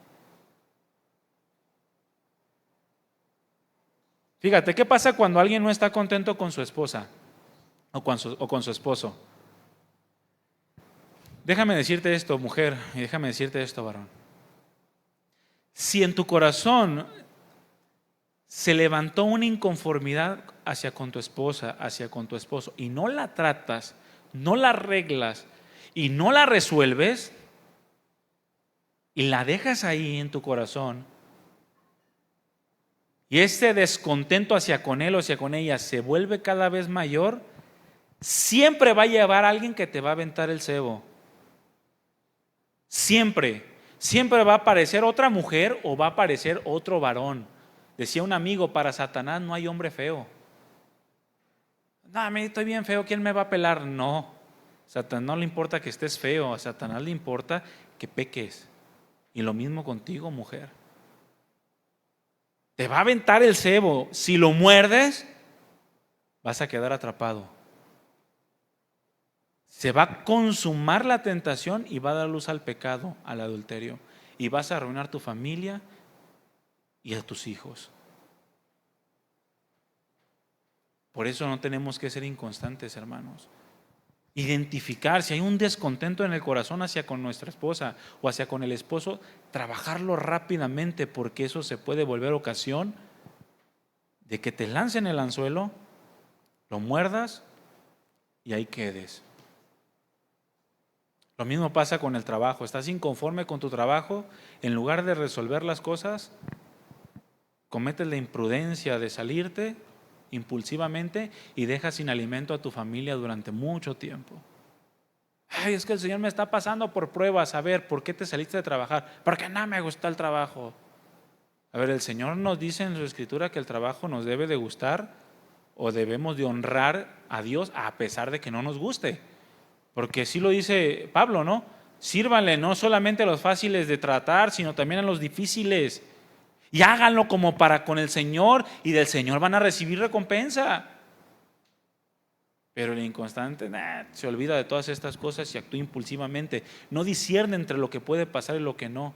Fíjate, ¿qué pasa cuando alguien no está contento con su esposa o con su esposo? Déjame decirte esto, mujer, y déjame decirte esto, varón. Si en tu corazón se levantó una inconformidad hacia con tu esposa, hacia con tu esposo, y no la tratas, no la arreglas y no la resuelves, y la dejas ahí en tu corazón, y ese descontento hacia con él o hacia con ella se vuelve cada vez mayor, siempre va a llevar a alguien que te va a aventar el cebo. Siempre va a aparecer otra mujer o va a aparecer otro varón. Decía un amigo, para Satanás no hay hombre feo. No, a mí estoy bien feo, ¿quién me va a pelar? No, a Satanás no le importa que estés feo, a Satanás le importa que peques. Y lo mismo contigo, mujer. Te va a aventar el cebo. Si lo muerdes, vas a quedar atrapado. Se va a consumar la tentación y va a dar luz al pecado, al adulterio. Y vas a arruinar tu familia y a tus hijos. Por eso no tenemos que ser inconstantes, hermanos. Identificar si hay un descontento en el corazón hacia con nuestra esposa o hacia con el esposo, trabajarlo rápidamente, porque eso se puede volver ocasión de que te lancen el anzuelo, lo muerdas y ahí quedes. Lo mismo pasa con el trabajo. Estás inconforme con tu trabajo, en lugar de resolver las cosas, cometes la imprudencia de salirte impulsivamente y dejas sin alimento a tu familia durante mucho tiempo. Ay, es que el Señor me está pasando por pruebas. A ver, ¿por qué te saliste de trabajar? Porque no me gusta el trabajo. A ver, el Señor nos dice en su Escritura que el trabajo nos debe de gustar o debemos de honrar a Dios a pesar de que no nos guste. Porque sí lo dice Pablo, ¿no? Sírvanle no solamente a los fáciles de tratar, sino también a los difíciles. Y háganlo como para con el Señor, y del Señor van a recibir recompensa. Pero el inconstante se olvida de todas estas cosas y actúa impulsivamente. No discierne entre lo que puede pasar y lo que no.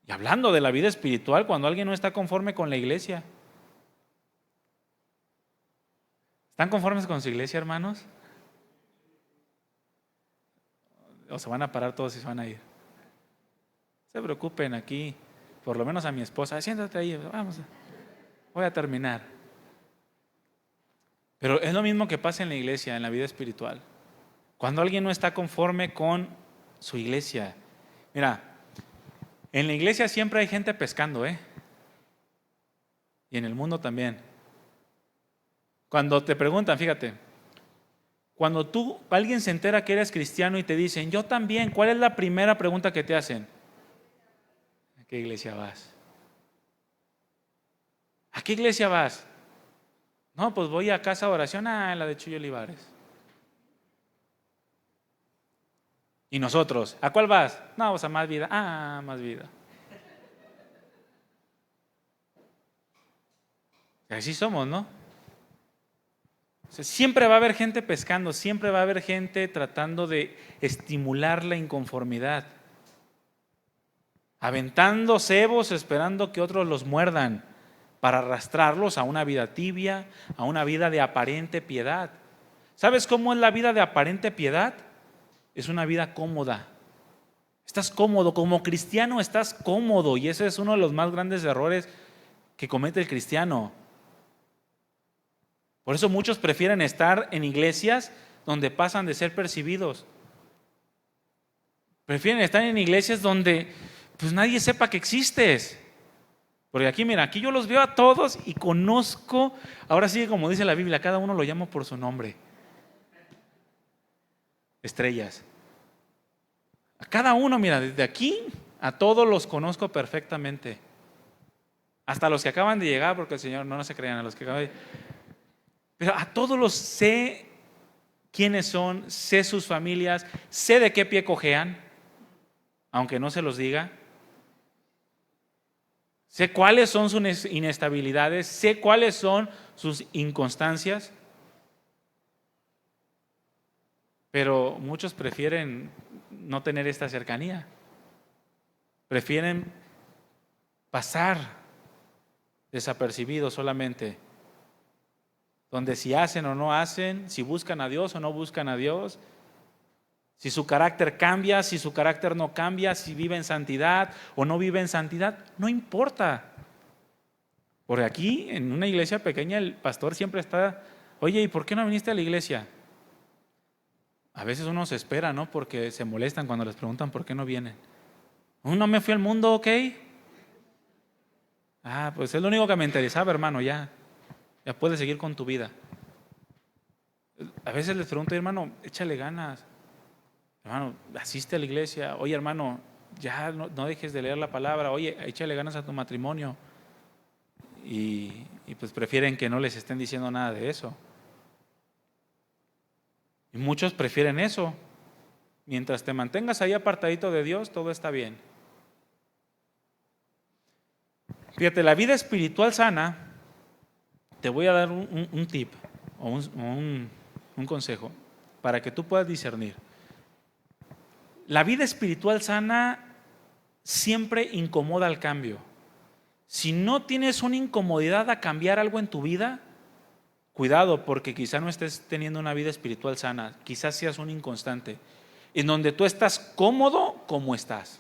Y hablando de la vida espiritual, cuando alguien no está conforme con la iglesia. ¿Están conformes con su iglesia, hermanos? ¿O se van a parar todos y se van a ir? No se preocupen aquí, por lo menos a mi esposa. Siéntate ahí, vamos, voy a terminar. Pero es lo mismo que pasa en la iglesia, en la vida espiritual. Cuando alguien no está conforme con su iglesia. Mira, en la iglesia siempre hay gente pescando, ¿eh? Y en el mundo también. Cuando te preguntan, fíjate, cuando alguien se entera que eres cristiano y te dicen, yo también, ¿cuál es la primera pregunta que te hacen? ¿A qué iglesia vas? ¿A qué iglesia vas? No, pues voy a casa de oración, la de Chuy Olivares. Y nosotros, ¿a cuál vas? No, pues a Más Vida. Más Vida. Así somos, ¿no? O sea, siempre va a haber gente pescando, siempre va a haber gente tratando de estimular la inconformidad, aventando cebos esperando que otros los muerdan para arrastrarlos a una vida tibia, a una vida de aparente piedad. ¿Sabes cómo es la vida de aparente piedad? Es una vida cómoda. Estás cómodo, como cristiano estás cómodo, y ese es uno de los más grandes errores que comete el cristiano. Por eso muchos prefieren estar en iglesias donde pasan de ser percibidos. Prefieren estar en iglesias donde pues nadie sepa que existes. Porque aquí, mira, aquí yo los veo a todos y conozco, ahora sí, como dice la Biblia, cada uno lo llamo por su nombre. Estrellas. A cada uno, mira, desde aquí a todos los conozco perfectamente. Hasta los que acaban de llegar, porque el Señor no se crean, a los que acaban de... Pero a todos los sé quiénes son, sé sus familias, sé de qué pie cojean, aunque no se los diga. Sé cuáles son sus inestabilidades, sé cuáles son sus inconstancias. Pero muchos prefieren no tener esta cercanía. Prefieren pasar desapercibidos solamente. Donde si hacen o no hacen, si buscan a Dios o no buscan a Dios, si su carácter cambia, si su carácter no cambia, si vive en santidad o no vive en santidad, no importa. Porque aquí en una iglesia pequeña el pastor siempre está, oye, ¿y por qué no viniste a la iglesia? A veces uno se espera, ¿no? Porque se molestan cuando les preguntan por qué no vienen. No me fui al mundo, ¿ok? Pues es lo único que me interesaba, hermano, ya puedes seguir con tu vida. A veces les pregunto, hermano, échale ganas. Hermano, asiste a la iglesia. Oye, hermano, ya no dejes de leer la palabra. Oye, échale ganas a tu matrimonio. y pues prefieren que no les estén diciendo nada de eso. Y muchos prefieren eso. Mientras te mantengas ahí apartadito de Dios, todo está bien. Fíjate, la vida espiritual sana, te voy a dar un tip o un consejo para que tú puedas discernir. La vida espiritual sana siempre incomoda al cambio. Si no tienes una incomodidad a cambiar algo en tu vida, cuidado, porque quizá no estés teniendo una vida espiritual sana, quizás seas un inconstante, en donde tú estás cómodo como estás.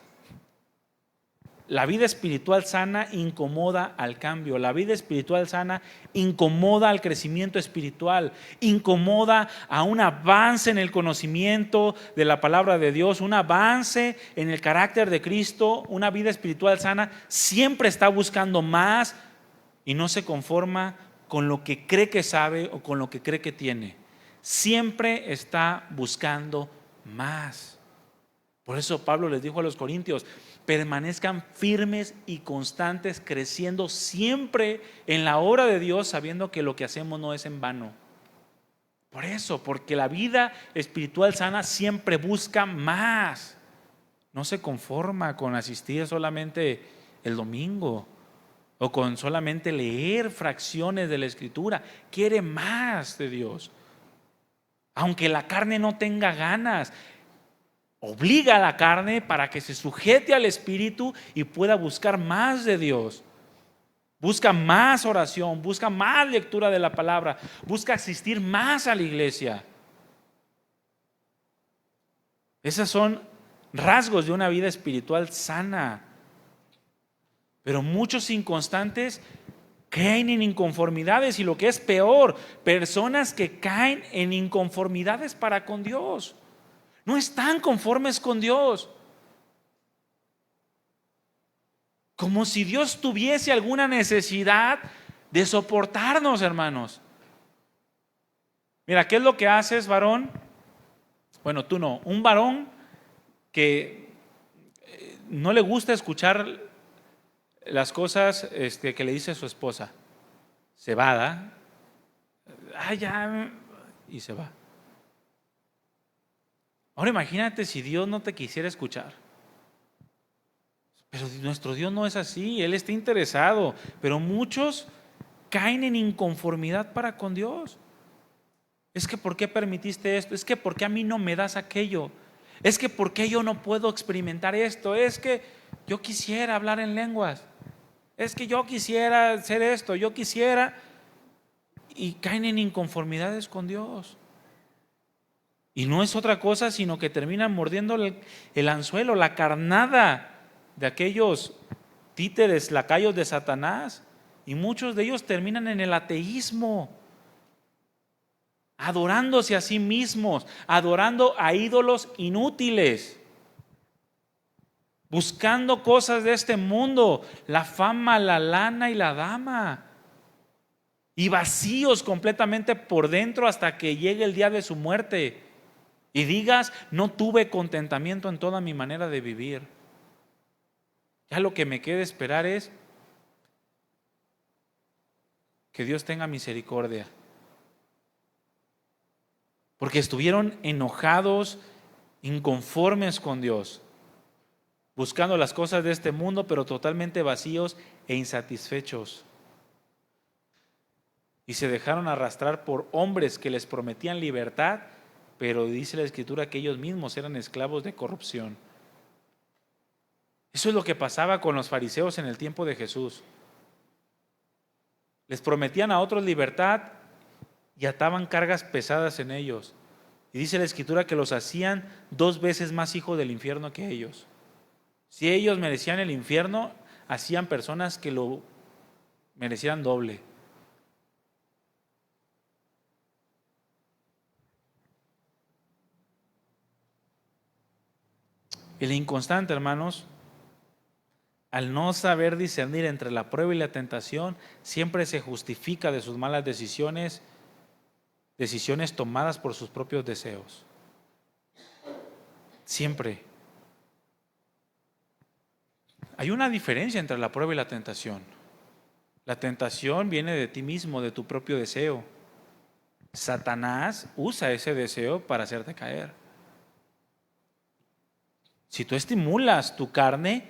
La vida espiritual sana incomoda al cambio. La vida espiritual sana incomoda al crecimiento espiritual, incomoda a un avance en el conocimiento de la palabra de Dios, un avance en el carácter de Cristo. Una vida espiritual sana siempre está buscando más y no se conforma con lo que cree que sabe o con lo que cree que tiene. Siempre está buscando más. Por eso Pablo les dijo a los corintios: permanezcan firmes y constantes, creciendo siempre en la obra de Dios, sabiendo que lo que hacemos no es en vano. Por eso, porque la vida espiritual sana siempre busca más. No se conforma con asistir solamente el domingo o con solamente leer fracciones de la Escritura. Quiere más de Dios. Aunque la carne no tenga ganas, obliga a la carne para que se sujete al Espíritu y pueda buscar más de Dios. Busca más oración, busca más lectura de la palabra, busca asistir más a la iglesia. Esos son rasgos de una vida espiritual sana. Pero muchos inconstantes caen en inconformidades, y lo que es peor, personas que caen en inconformidades para con Dios. No están conformes con Dios. Como si Dios tuviese alguna necesidad de soportarnos, hermanos. Mira, ¿qué es lo que haces, varón? Bueno, tú no. Un varón que no le gusta escuchar las cosas que le dice su esposa. Se va, ¿da? Ya, y se va. Ahora imagínate si Dios no te quisiera escuchar. Pero nuestro Dios no es así, Él está interesado. Pero muchos caen en inconformidad para con Dios. Es que ¿por qué permitiste esto? Es que ¿por qué a mí no me das aquello? Es que ¿por qué yo no puedo experimentar esto? Es que yo quisiera hablar en lenguas. Es que yo quisiera hacer esto, yo quisiera. Y caen en inconformidades con Dios. Y no es otra cosa sino que terminan mordiendo el anzuelo, la carnada de aquellos títeres, lacayos de Satanás. Y muchos de ellos terminan en el ateísmo, adorándose a sí mismos, adorando a ídolos inútiles, buscando cosas de este mundo, la fama, la lana y la dama, y vacíos completamente por dentro hasta que llegue el día de su muerte y digas: no tuve contentamiento en toda mi manera de vivir. Ya lo que me queda esperar es que Dios tenga misericordia, porque estuvieron enojados, inconformes con Dios, buscando las cosas de este mundo, pero totalmente vacíos e insatisfechos. Y se dejaron arrastrar por hombres que les prometían libertad, pero dice la Escritura que ellos mismos eran esclavos de corrupción. Eso es lo que pasaba con los fariseos en el tiempo de Jesús. Les prometían a otros libertad y ataban cargas pesadas en ellos. Y dice la Escritura que los hacían 2 veces más hijos del infierno que ellos. Si ellos merecían el infierno, hacían personas que lo merecieran doble. El inconstante, hermanos, al no saber discernir entre la prueba y la tentación, siempre se justifica de sus malas decisiones tomadas por sus propios deseos. Siempre. Hay una diferencia entre la prueba y la tentación. La tentación viene de ti mismo, de tu propio deseo. Satanás usa ese deseo para hacerte caer. Si tú estimulas tu carne,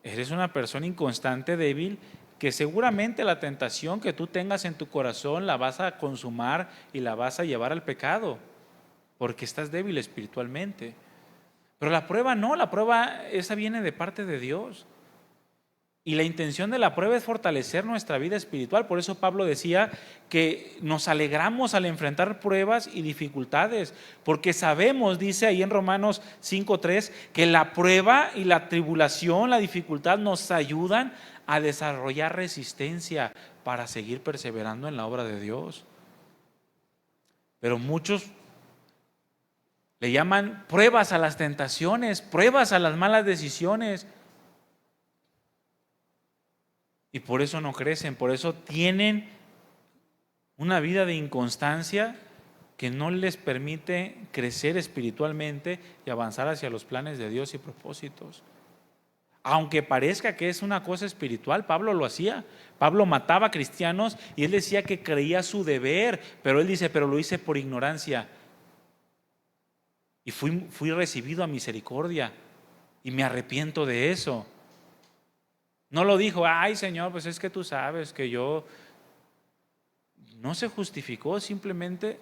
eres una persona inconstante, débil, que seguramente la tentación que tú tengas en tu corazón la vas a consumar y la vas a llevar al pecado, porque estás débil espiritualmente. Pero la prueba no, la prueba esa viene de parte de Dios. Y la intención de la prueba es fortalecer nuestra vida espiritual. Por eso Pablo decía que nos alegramos al enfrentar pruebas y dificultades, porque sabemos, dice ahí en Romanos 5:3, que la prueba y la tribulación, la dificultad nos ayudan a desarrollar resistencia para seguir perseverando en la obra de Dios. Pero muchos le llaman pruebas a las tentaciones, pruebas a las malas decisiones. Y por eso no crecen, por eso tienen una vida de inconstancia que no les permite crecer espiritualmente y avanzar hacia los planes de Dios y propósitos. Aunque parezca que es una cosa espiritual, Pablo lo hacía. Pablo mataba a cristianos y él decía que creía su deber, pero él dice, pero lo hice por ignorancia. Y fui recibido a misericordia y me arrepiento de eso. No lo dijo, ay Señor, pues es que tú sabes que yo. No se justificó, simplemente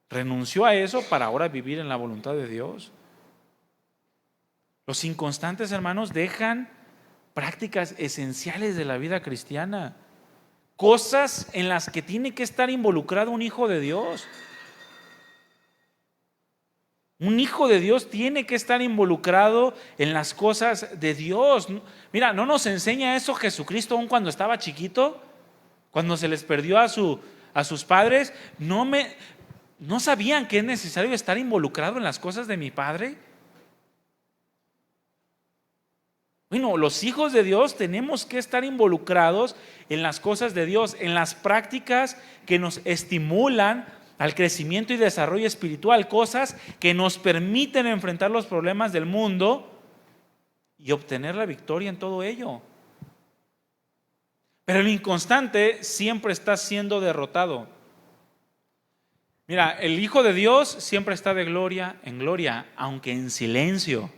renunció a eso para ahora vivir en la voluntad de Dios. Los inconstantes, hermanos, dejan prácticas esenciales de la vida cristiana, cosas en las que tiene que estar involucrado un hijo de Dios. Un hijo de Dios tiene que estar involucrado en las cosas de Dios. Mira, ¿no nos enseña eso Jesucristo aún cuando estaba chiquito? Cuando se les perdió a sus padres, ¿no sabían que es necesario estar involucrado en las cosas de mi Padre? Bueno, los hijos de Dios tenemos que estar involucrados en las cosas de Dios, en las prácticas que nos estimulan al crecimiento y desarrollo espiritual, cosas que nos permiten enfrentar los problemas del mundo y obtener la victoria en todo ello. Pero el inconstante siempre está siendo derrotado. Mira, el Hijo de Dios siempre está de gloria en gloria, aunque en silencio.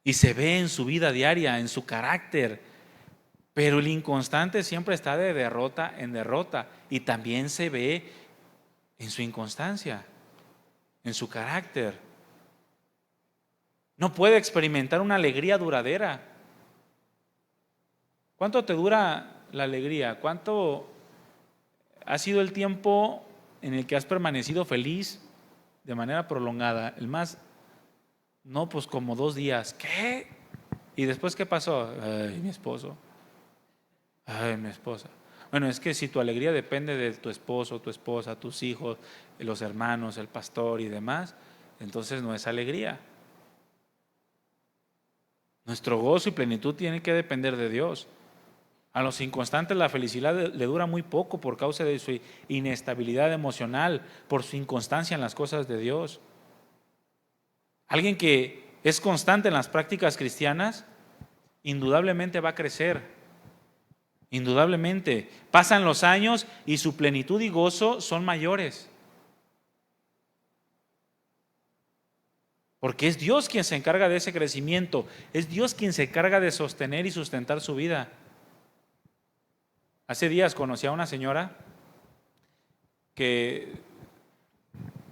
Y se ve en su vida diaria, en su carácter. Pero el inconstante siempre está de derrota en derrota. Y también se ve en su inconstancia, en su carácter. No puede experimentar una alegría duradera. ¿Cuánto te dura la alegría? ¿Cuánto ha sido el tiempo en el que has permanecido feliz de manera prolongada? El más, no, pues como 2 días. ¿Qué? ¿Y después qué pasó? Ay, mi esposo. Ay, mi esposa. Bueno, es que si tu alegría depende de tu esposo, tu esposa, tus hijos, los hermanos, el pastor y demás, entonces no es alegría. Nuestro gozo y plenitud tiene que depender de Dios. A los inconstantes la felicidad le dura muy poco por causa de su inestabilidad emocional, por su inconstancia en las cosas de Dios. Alguien que es constante en las prácticas cristianas, indudablemente va a crecer. Indudablemente. Pasan los años y su plenitud y gozo son mayores. Porque es Dios quien se encarga de ese crecimiento. Es Dios quien se encarga de sostener y sustentar su vida. Hace días conocí a una señora que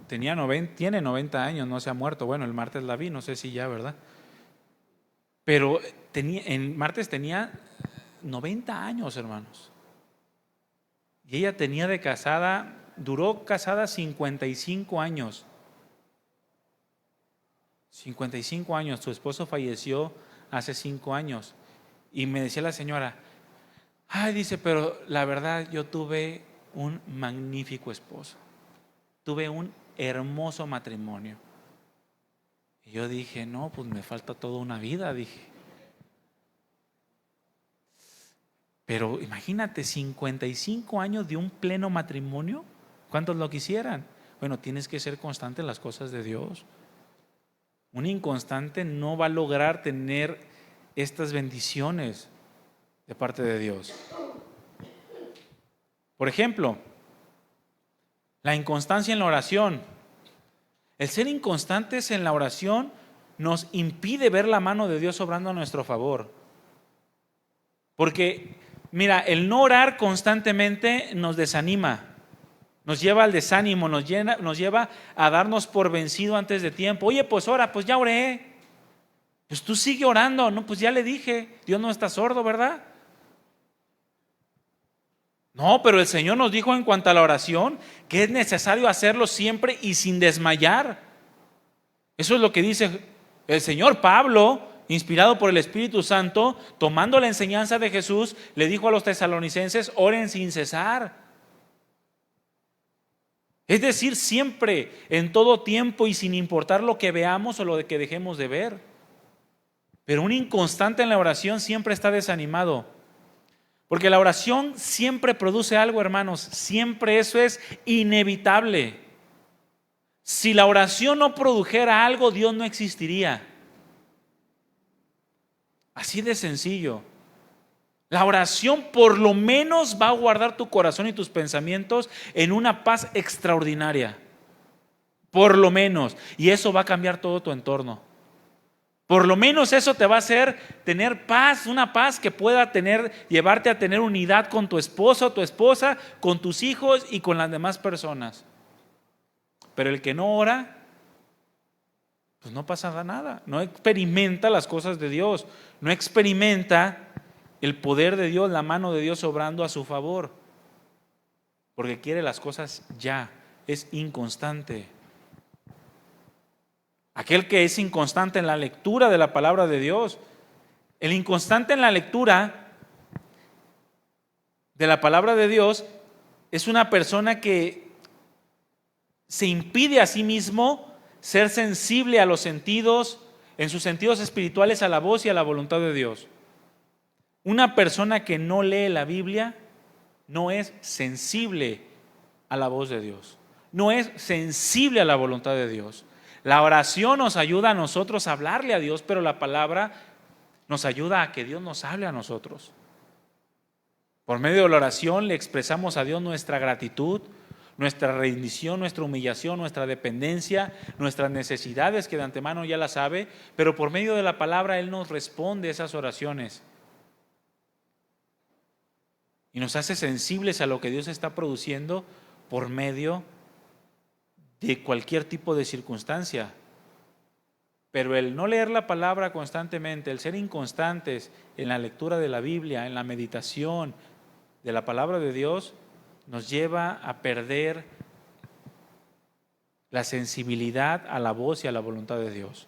tiene 90 años, no se ha muerto. Bueno, el martes la vi, no sé si ya, ¿verdad? Pero en martes tenía 90 años, hermanos. Y ella duró casada 55 años. 55 años, su esposo falleció hace 5 años. Y me decía la señora, ay, dice, pero la verdad yo tuve un magnífico esposo. Tuve un hermoso matrimonio. Y yo dije, no, pues me falta toda una vida, dije. Pero imagínate, 55 años de un pleno matrimonio. ¿Cuántos lo quisieran? Bueno, tienes que ser constante en las cosas de Dios. Un inconstante no va a lograr tener estas bendiciones. de parte de Dios. Por ejemplo, la inconstancia en la oración. El ser inconstantes en la oración nos impide ver la mano de Dios obrando a nuestro favor. Porque, mira, el no orar constantemente nos desanima, nos lleva al desánimo, nos lleva a darnos por vencido antes de tiempo. Oye, pues ora, pues ya oré. Pues tú sigue orando, no, pues ya le dije, Dios no está sordo, ¿verdad? No, pero el Señor nos dijo en cuanto a la oración que es necesario hacerlo siempre y sin desmayar. Eso es lo que dice el Señor. Pablo, inspirado por el Espíritu Santo, tomando la enseñanza de Jesús, le dijo a los tesalonicenses: oren sin cesar. Es decir, siempre, en todo tiempo y sin importar lo que veamos o lo que dejemos de ver. Pero un inconstante en la oración siempre está desanimado. Porque la oración siempre produce algo, hermanos. Siempre, eso es inevitable. Si la oración no produjera algo, Dios no existiría. Así de sencillo. La oración por lo menos va a guardar tu corazón y tus pensamientos en una paz extraordinaria. Por lo menos. Y eso va a cambiar todo tu entorno. Por lo menos eso te va a hacer tener paz, una paz que pueda llevarte a tener unidad con tu esposo, tu esposa, con tus hijos y con las demás personas. Pero el que no ora, pues no pasa nada, no experimenta las cosas de Dios, no experimenta el poder de Dios, la mano de Dios obrando a su favor, porque quiere las cosas ya, es inconstante. Aquel que es inconstante en la lectura de la palabra de Dios, el inconstante en la lectura de la palabra de Dios es una persona que se impide a sí mismo ser sensible a los sentidos, en sus sentidos espirituales, a la voz y a la voluntad de Dios. Una persona que no lee la Biblia no es sensible a la voz de Dios, no es sensible a la voluntad de Dios. La oración nos ayuda a nosotros a hablarle a Dios, pero la palabra nos ayuda a que Dios nos hable a nosotros. Por medio de la oración le expresamos a Dios nuestra gratitud, nuestra rendición, nuestra humillación, nuestra dependencia, nuestras necesidades que de antemano ya las sabe, pero por medio de la palabra Él nos responde esas oraciones y nos hace sensibles a lo que Dios está produciendo por medio de cualquier tipo de circunstancia. Pero el no leer la palabra constantemente, el ser inconstantes en la lectura de la Biblia, en la meditación de la palabra de Dios, nos lleva a perder la sensibilidad a la voz y a la voluntad de Dios.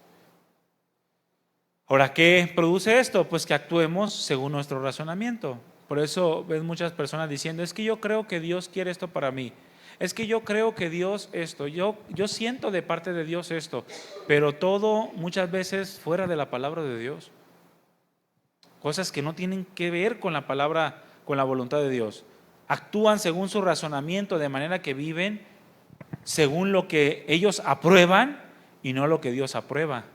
Ahora, ¿qué produce esto? Pues que actuemos según nuestro razonamiento. Por eso ves muchas personas diciendo: es que yo creo que Dios quiere esto para mí. Es que yo creo que Dios esto, yo siento de parte de Dios esto, pero todo muchas veces fuera de la palabra de Dios. Cosas que no tienen que ver con la palabra, con la voluntad de Dios. Actúan según su razonamiento, de manera que viven según lo que ellos aprueban y no lo que Dios aprueba.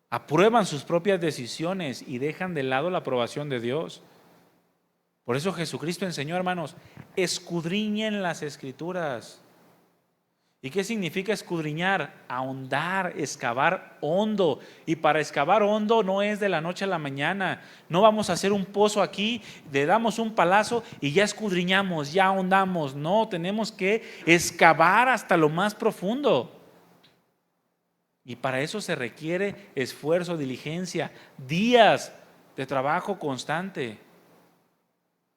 Aprueban sus propias decisiones y dejan de lado la aprobación de Dios. Por eso Jesucristo enseñó, hermanos, escudriñen las Escrituras. ¿Y qué significa escudriñar? Ahondar, excavar hondo. Y para excavar hondo no es de la noche a la mañana. No vamos a hacer un pozo aquí, le damos un palazo y ya escudriñamos, ya ahondamos. No, tenemos que excavar hasta lo más profundo. Y para eso se requiere esfuerzo, diligencia, días de trabajo constante.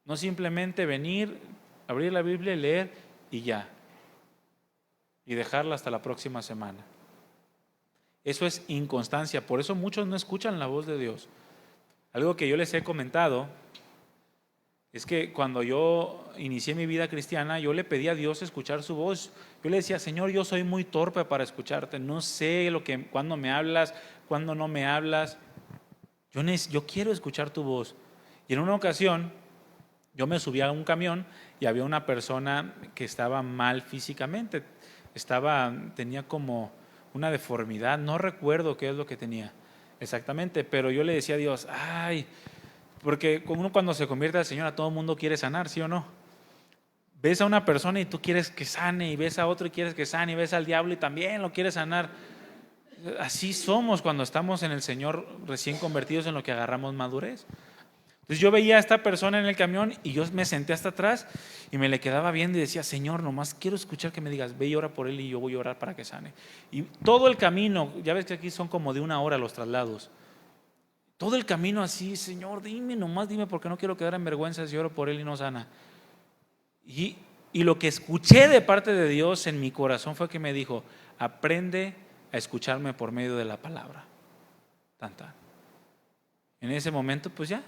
No simplemente venir, abrir la Biblia y leer y ya. Y dejarla hasta la próxima semana. Eso es inconstancia. Por eso muchos no escuchan la voz de Dios. Algo que yo les he comentado es que cuando yo inicié mi vida cristiana, yo le pedí a Dios escuchar su voz. Yo le decía: Señor, yo soy muy torpe para escucharte. No sé cuándo me hablas, cuándo no me hablas. Yo quiero escuchar tu voz. Y en una ocasión, yo me subí a un camión y había una persona que estaba mal físicamente. Tenía como una deformidad, no recuerdo qué es lo que tenía. exactamente, pero yo le decía a Dios, ay, porque uno cuando se convierte al Señor a todo el mundo quiere sanar, ¿sí o no? Ves a una persona y tú quieres que sane, y ves a otro y quieres que sane, y ves al diablo y también lo quieres sanar. Así somos cuando estamos en el Señor recién convertidos, en lo que agarramos madurez. Entonces yo veía a esta persona en el camión y yo me senté hasta atrás y me le quedaba viendo y decía, Señor, nomás quiero escuchar que me digas, ve y ora por él y yo voy a orar para que sane. Y todo el camino, ya ves que aquí son como de 1 hora los traslados, todo el camino así, Señor, dime, nomás dime, porque no quiero quedar en vergüenza si oro por él y no sana. Y lo que escuché de parte de Dios en mi corazón fue que me dijo, aprende a escucharme por medio de la palabra. Tan, tan. En ese momento pues ya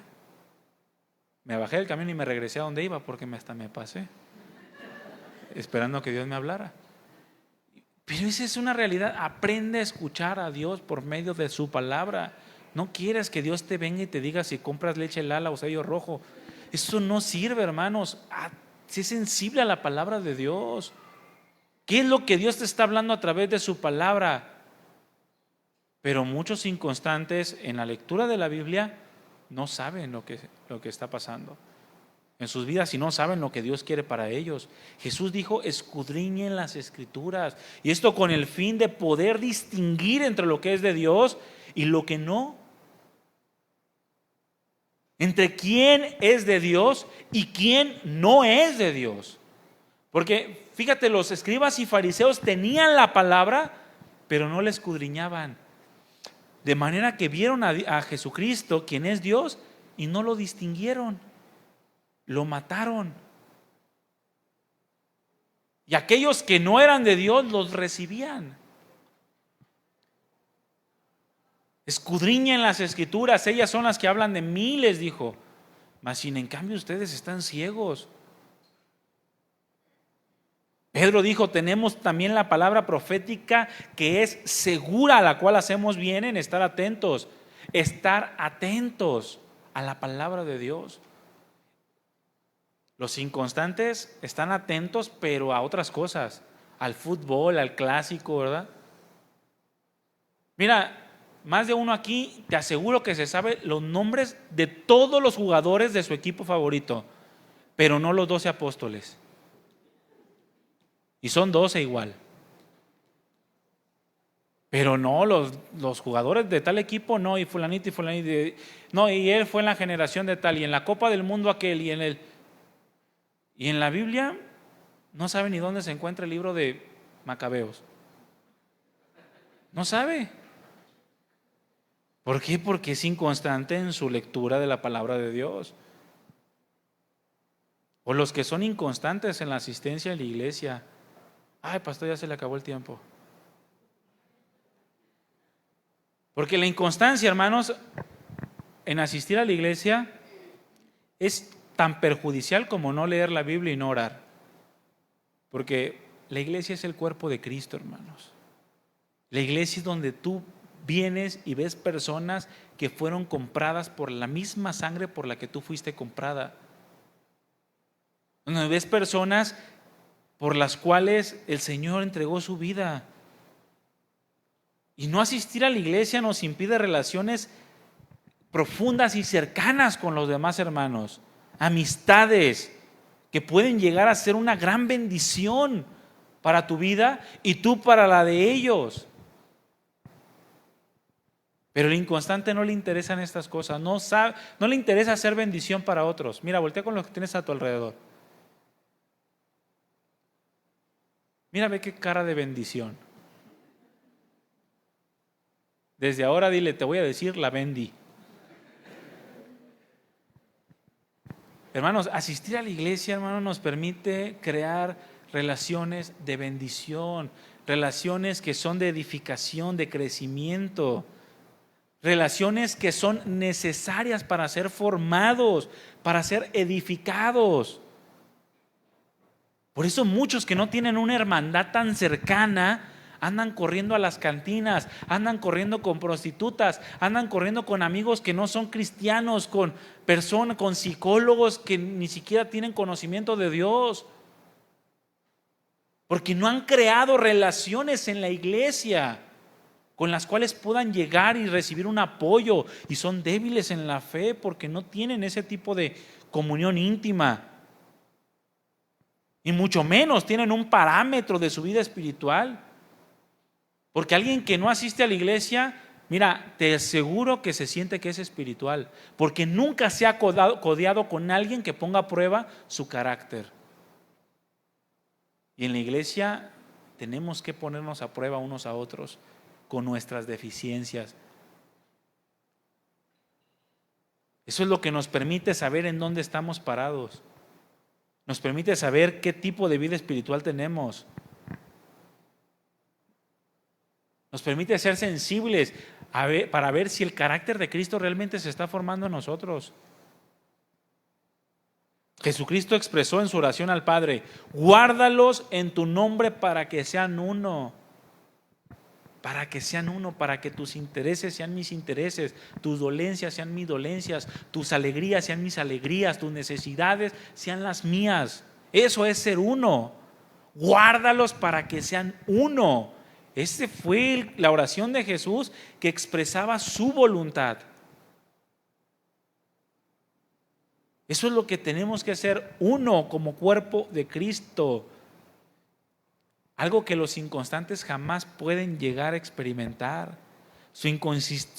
me bajé del camión y me regresé a donde iba, porque hasta me pasé esperando que Dios me hablara. Pero esa es una realidad. Aprende a escuchar a Dios por medio de su palabra. No quieras que Dios te venga y te diga si compras leche Lala o sello rojo. Eso no sirve, hermanos. Sé sensible a la palabra de Dios. ¿Qué es lo que Dios te está hablando a través de su palabra? Pero muchos inconstantes en la lectura de la Biblia no saben lo que está pasando en sus vidas y no saben lo que Dios quiere para ellos. Jesús dijo, escudriñen las Escrituras, y esto con el fin de poder distinguir entre lo que es de Dios y lo que no. Entre quién es de Dios y quién no es de Dios. Porque fíjate, los escribas y fariseos tenían la palabra, pero no la escudriñaban. De manera que vieron a Jesucristo, quien es Dios, y no lo distinguieron. Lo mataron. Y aquellos que no eran de Dios los recibían. Escudriñen las Escrituras, ellas son las que hablan de mí, les dijo. Mas sin en cambio ustedes están ciegos. Pedro dijo, tenemos también la palabra profética que es segura, a la cual hacemos bien en estar atentos a la palabra de Dios. Los inconstantes están atentos, pero a otras cosas, al fútbol, al clásico, ¿verdad? Mira, más de uno aquí, te aseguro que se sabe los nombres de todos los jugadores de su equipo favorito, pero no los 12 apóstoles. Y son 12 igual. Pero no, los jugadores de tal equipo no, y fulanito y fulanito. No, y él fue en la generación de tal, y en la Copa del Mundo aquel, y en la Biblia no sabe ni dónde se encuentra el libro de Macabeos. No sabe. ¿Por qué? Porque es inconstante en su lectura de la palabra de Dios. O los que son inconstantes en la asistencia a la iglesia. Ay, pastor, ya se le acabó el tiempo. Porque la inconstancia, hermanos, en asistir a la iglesia es tan perjudicial como no leer la Biblia y no orar. Porque la iglesia es el cuerpo de Cristo, hermanos. La iglesia es donde tú vienes y ves personas que fueron compradas por la misma sangre por la que tú fuiste comprada. Donde ves personas por las cuales el Señor entregó su vida. Y no asistir a la iglesia nos impide relaciones profundas y cercanas con los demás hermanos, amistades que pueden llegar a ser una gran bendición para tu vida y tú para la de ellos. Pero el inconstante no le interesan estas cosas, no le interesa hacer bendición para otros. Mira, voltea con lo que tienes a tu alrededor. Mira, ve qué cara de bendición. Desde ahora dile, te voy a decir, la bendí. Hermanos, asistir a la iglesia, hermanos, nos permite crear relaciones de bendición, relaciones que son de edificación, de crecimiento, relaciones que son necesarias para ser formados, para ser edificados. Por eso muchos que no tienen una hermandad tan cercana andan corriendo a las cantinas, andan corriendo con prostitutas, andan corriendo con amigos que no son cristianos, con personas, con psicólogos que ni siquiera tienen conocimiento de Dios, porque no han creado relaciones en la iglesia con las cuales puedan llegar y recibir un apoyo, y son débiles en la fe porque no tienen ese tipo de comunión íntima, y mucho menos tienen un parámetro de su vida espiritual. Porque alguien que no asiste a la iglesia, mira, te aseguro que se siente que es espiritual, porque nunca se ha codeado con alguien que ponga a prueba su carácter. Y en la iglesia tenemos que ponernos a prueba unos a otros con nuestras deficiencias. Eso es lo que nos permite saber en dónde estamos parados. Nos permite saber qué tipo de vida espiritual tenemos. Nos permite ser sensibles para ver si el carácter de Cristo realmente se está formando en nosotros. Jesucristo expresó en su oración al Padre: guárdalos en tu nombre para que sean uno. Para que sean uno, para que tus intereses sean mis intereses, tus dolencias sean mis dolencias, tus alegrías sean mis alegrías, tus necesidades sean las mías. Eso es ser uno. Guárdalos para que sean uno. Esa fue la oración de Jesús, que expresaba su voluntad. Eso es lo que tenemos que hacer, uno como cuerpo de Cristo. Algo que los inconstantes jamás pueden llegar a experimentar. Su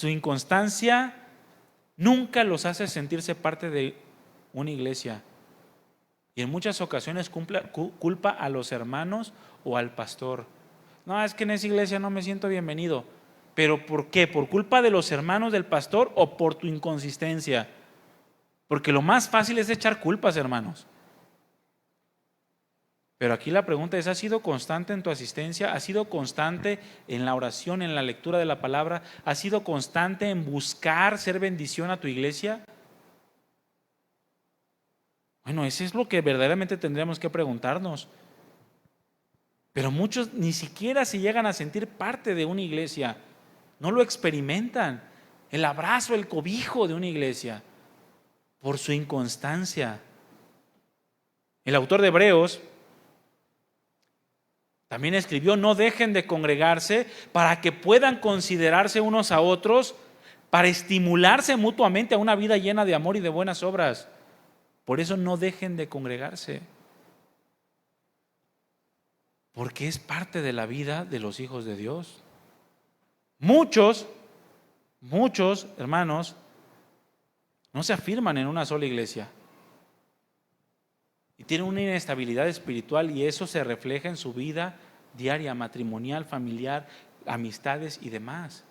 inconstancia nunca los hace sentirse parte de una iglesia. Y en muchas ocasiones culpa a los hermanos o al pastor. No, es que en esa iglesia no me siento bienvenido. ¿Pero por qué? ¿Por culpa de los hermanos del pastor o por tu inconsistencia? Porque lo más fácil es echar culpas, hermanos. Pero aquí la pregunta es: ¿has sido constante en tu asistencia? ¿Has sido constante en la oración, en la lectura de la palabra? ¿Has sido constante en buscar ser bendición a tu iglesia? Bueno, eso es lo que verdaderamente tendríamos que preguntarnos. Pero muchos ni siquiera se llegan a sentir parte de una iglesia. No lo experimentan. El abrazo, el cobijo de una iglesia, por su inconstancia. El autor de Hebreos también escribió: no dejen de congregarse para que puedan considerarse unos a otros, para estimularse mutuamente a una vida llena de amor y de buenas obras. Por eso no dejen de congregarse, porque es parte de la vida de los hijos de Dios. Muchos, hermanos, no se afirman en una sola iglesia y tienen una inestabilidad espiritual, y eso se refleja en su vida diaria, matrimonial, familiar, amistades y demás.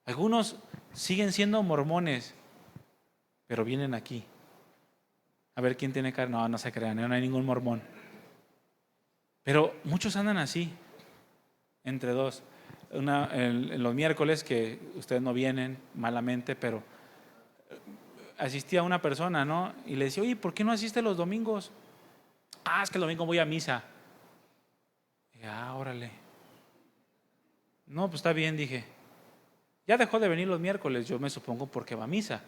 Algunos siguen siendo mormones, pero vienen aquí a ver quién tiene carne. No se crean, no hay ningún mormón. Pero muchos andan así, entre dos. En los miércoles, que ustedes no vienen malamente, pero asistía a una persona, ¿no? Y le decía: oye, ¿por qué no asiste los domingos? Es que el domingo voy a misa. Y órale. No, pues está bien, dije. Ya dejó de venir los miércoles, yo me supongo, porque va a misa.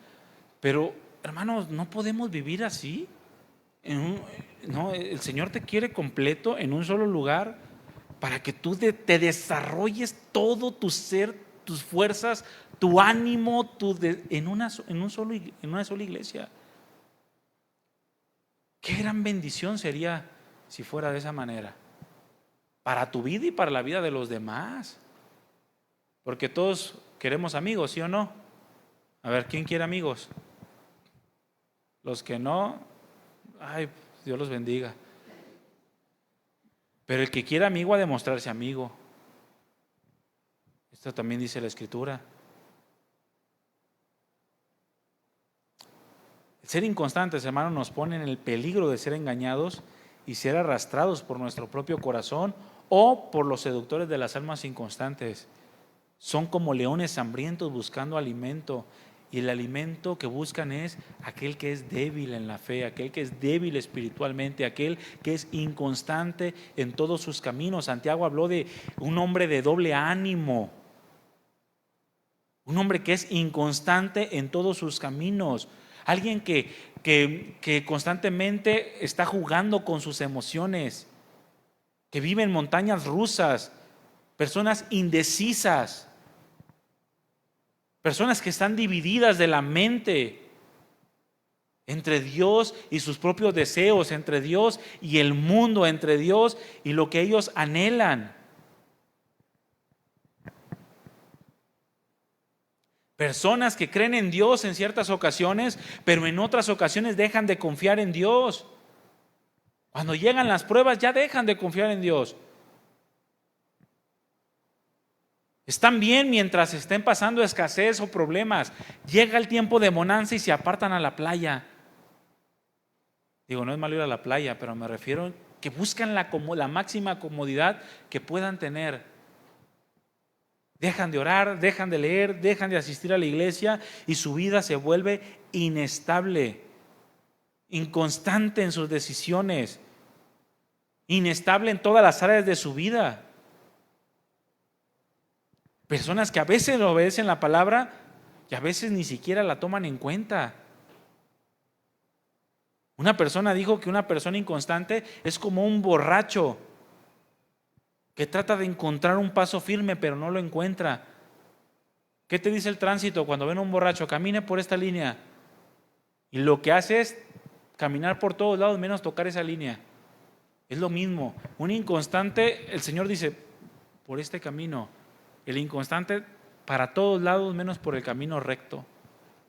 Pero, hermanos, no podemos vivir así. No, el Señor te quiere completo en un solo lugar, para que tú te desarrolles todo tu ser, tus fuerzas, tu ánimo, en una sola iglesia. Qué gran bendición sería si fuera de esa manera, para tu vida y para la vida de los demás. Porque todos queremos amigos, ¿sí o no? A ver, ¿quién quiere amigos? Los que no, Dios los bendiga. Pero el que quiera amigo ha de mostrarse amigo. Esto también dice la Escritura. El ser inconstantes, hermanos, nos pone en el peligro de ser engañados y ser arrastrados por nuestro propio corazón o por los seductores de las almas inconstantes. Son como leones hambrientos buscando alimento, y el alimento que buscan es aquel que es débil en la fe, aquel que es débil espiritualmente, aquel que es inconstante en todos sus caminos. Santiago habló de un hombre de doble ánimo, un hombre que es inconstante en todos sus caminos, alguien que constantemente está jugando con sus emociones, que vive en montañas rusas, personas indecisas, personas que están divididas de la mente entre Dios y sus propios deseos, entre Dios y el mundo, entre Dios y lo que ellos anhelan. Personas que creen en Dios en ciertas ocasiones, pero en otras ocasiones dejan de confiar en Dios. Cuando llegan las pruebas ya dejan de confiar en Dios. Están bien mientras estén pasando escasez o problemas. Llega el tiempo de bonanza y se apartan a la playa. Digo, no es malo ir a la playa, pero me refiero que buscan la máxima comodidad que puedan tener. Dejan de orar, dejan de leer, dejan de asistir a la iglesia y su vida se vuelve inestable, inconstante en sus decisiones, inestable en todas las áreas de su vida. Personas que a veces obedecen la palabra y a veces ni siquiera la toman en cuenta. Una persona dijo que una persona inconstante es como un borracho que trata de encontrar un paso firme pero no lo encuentra. ¿Qué te dice el tránsito cuando ven a un borracho? Camine por esta línea. Y lo que hace es caminar por todos lados menos tocar esa línea. Es lo mismo. Un inconstante, el Señor dice, por este camino. El inconstante para todos lados menos por el camino recto,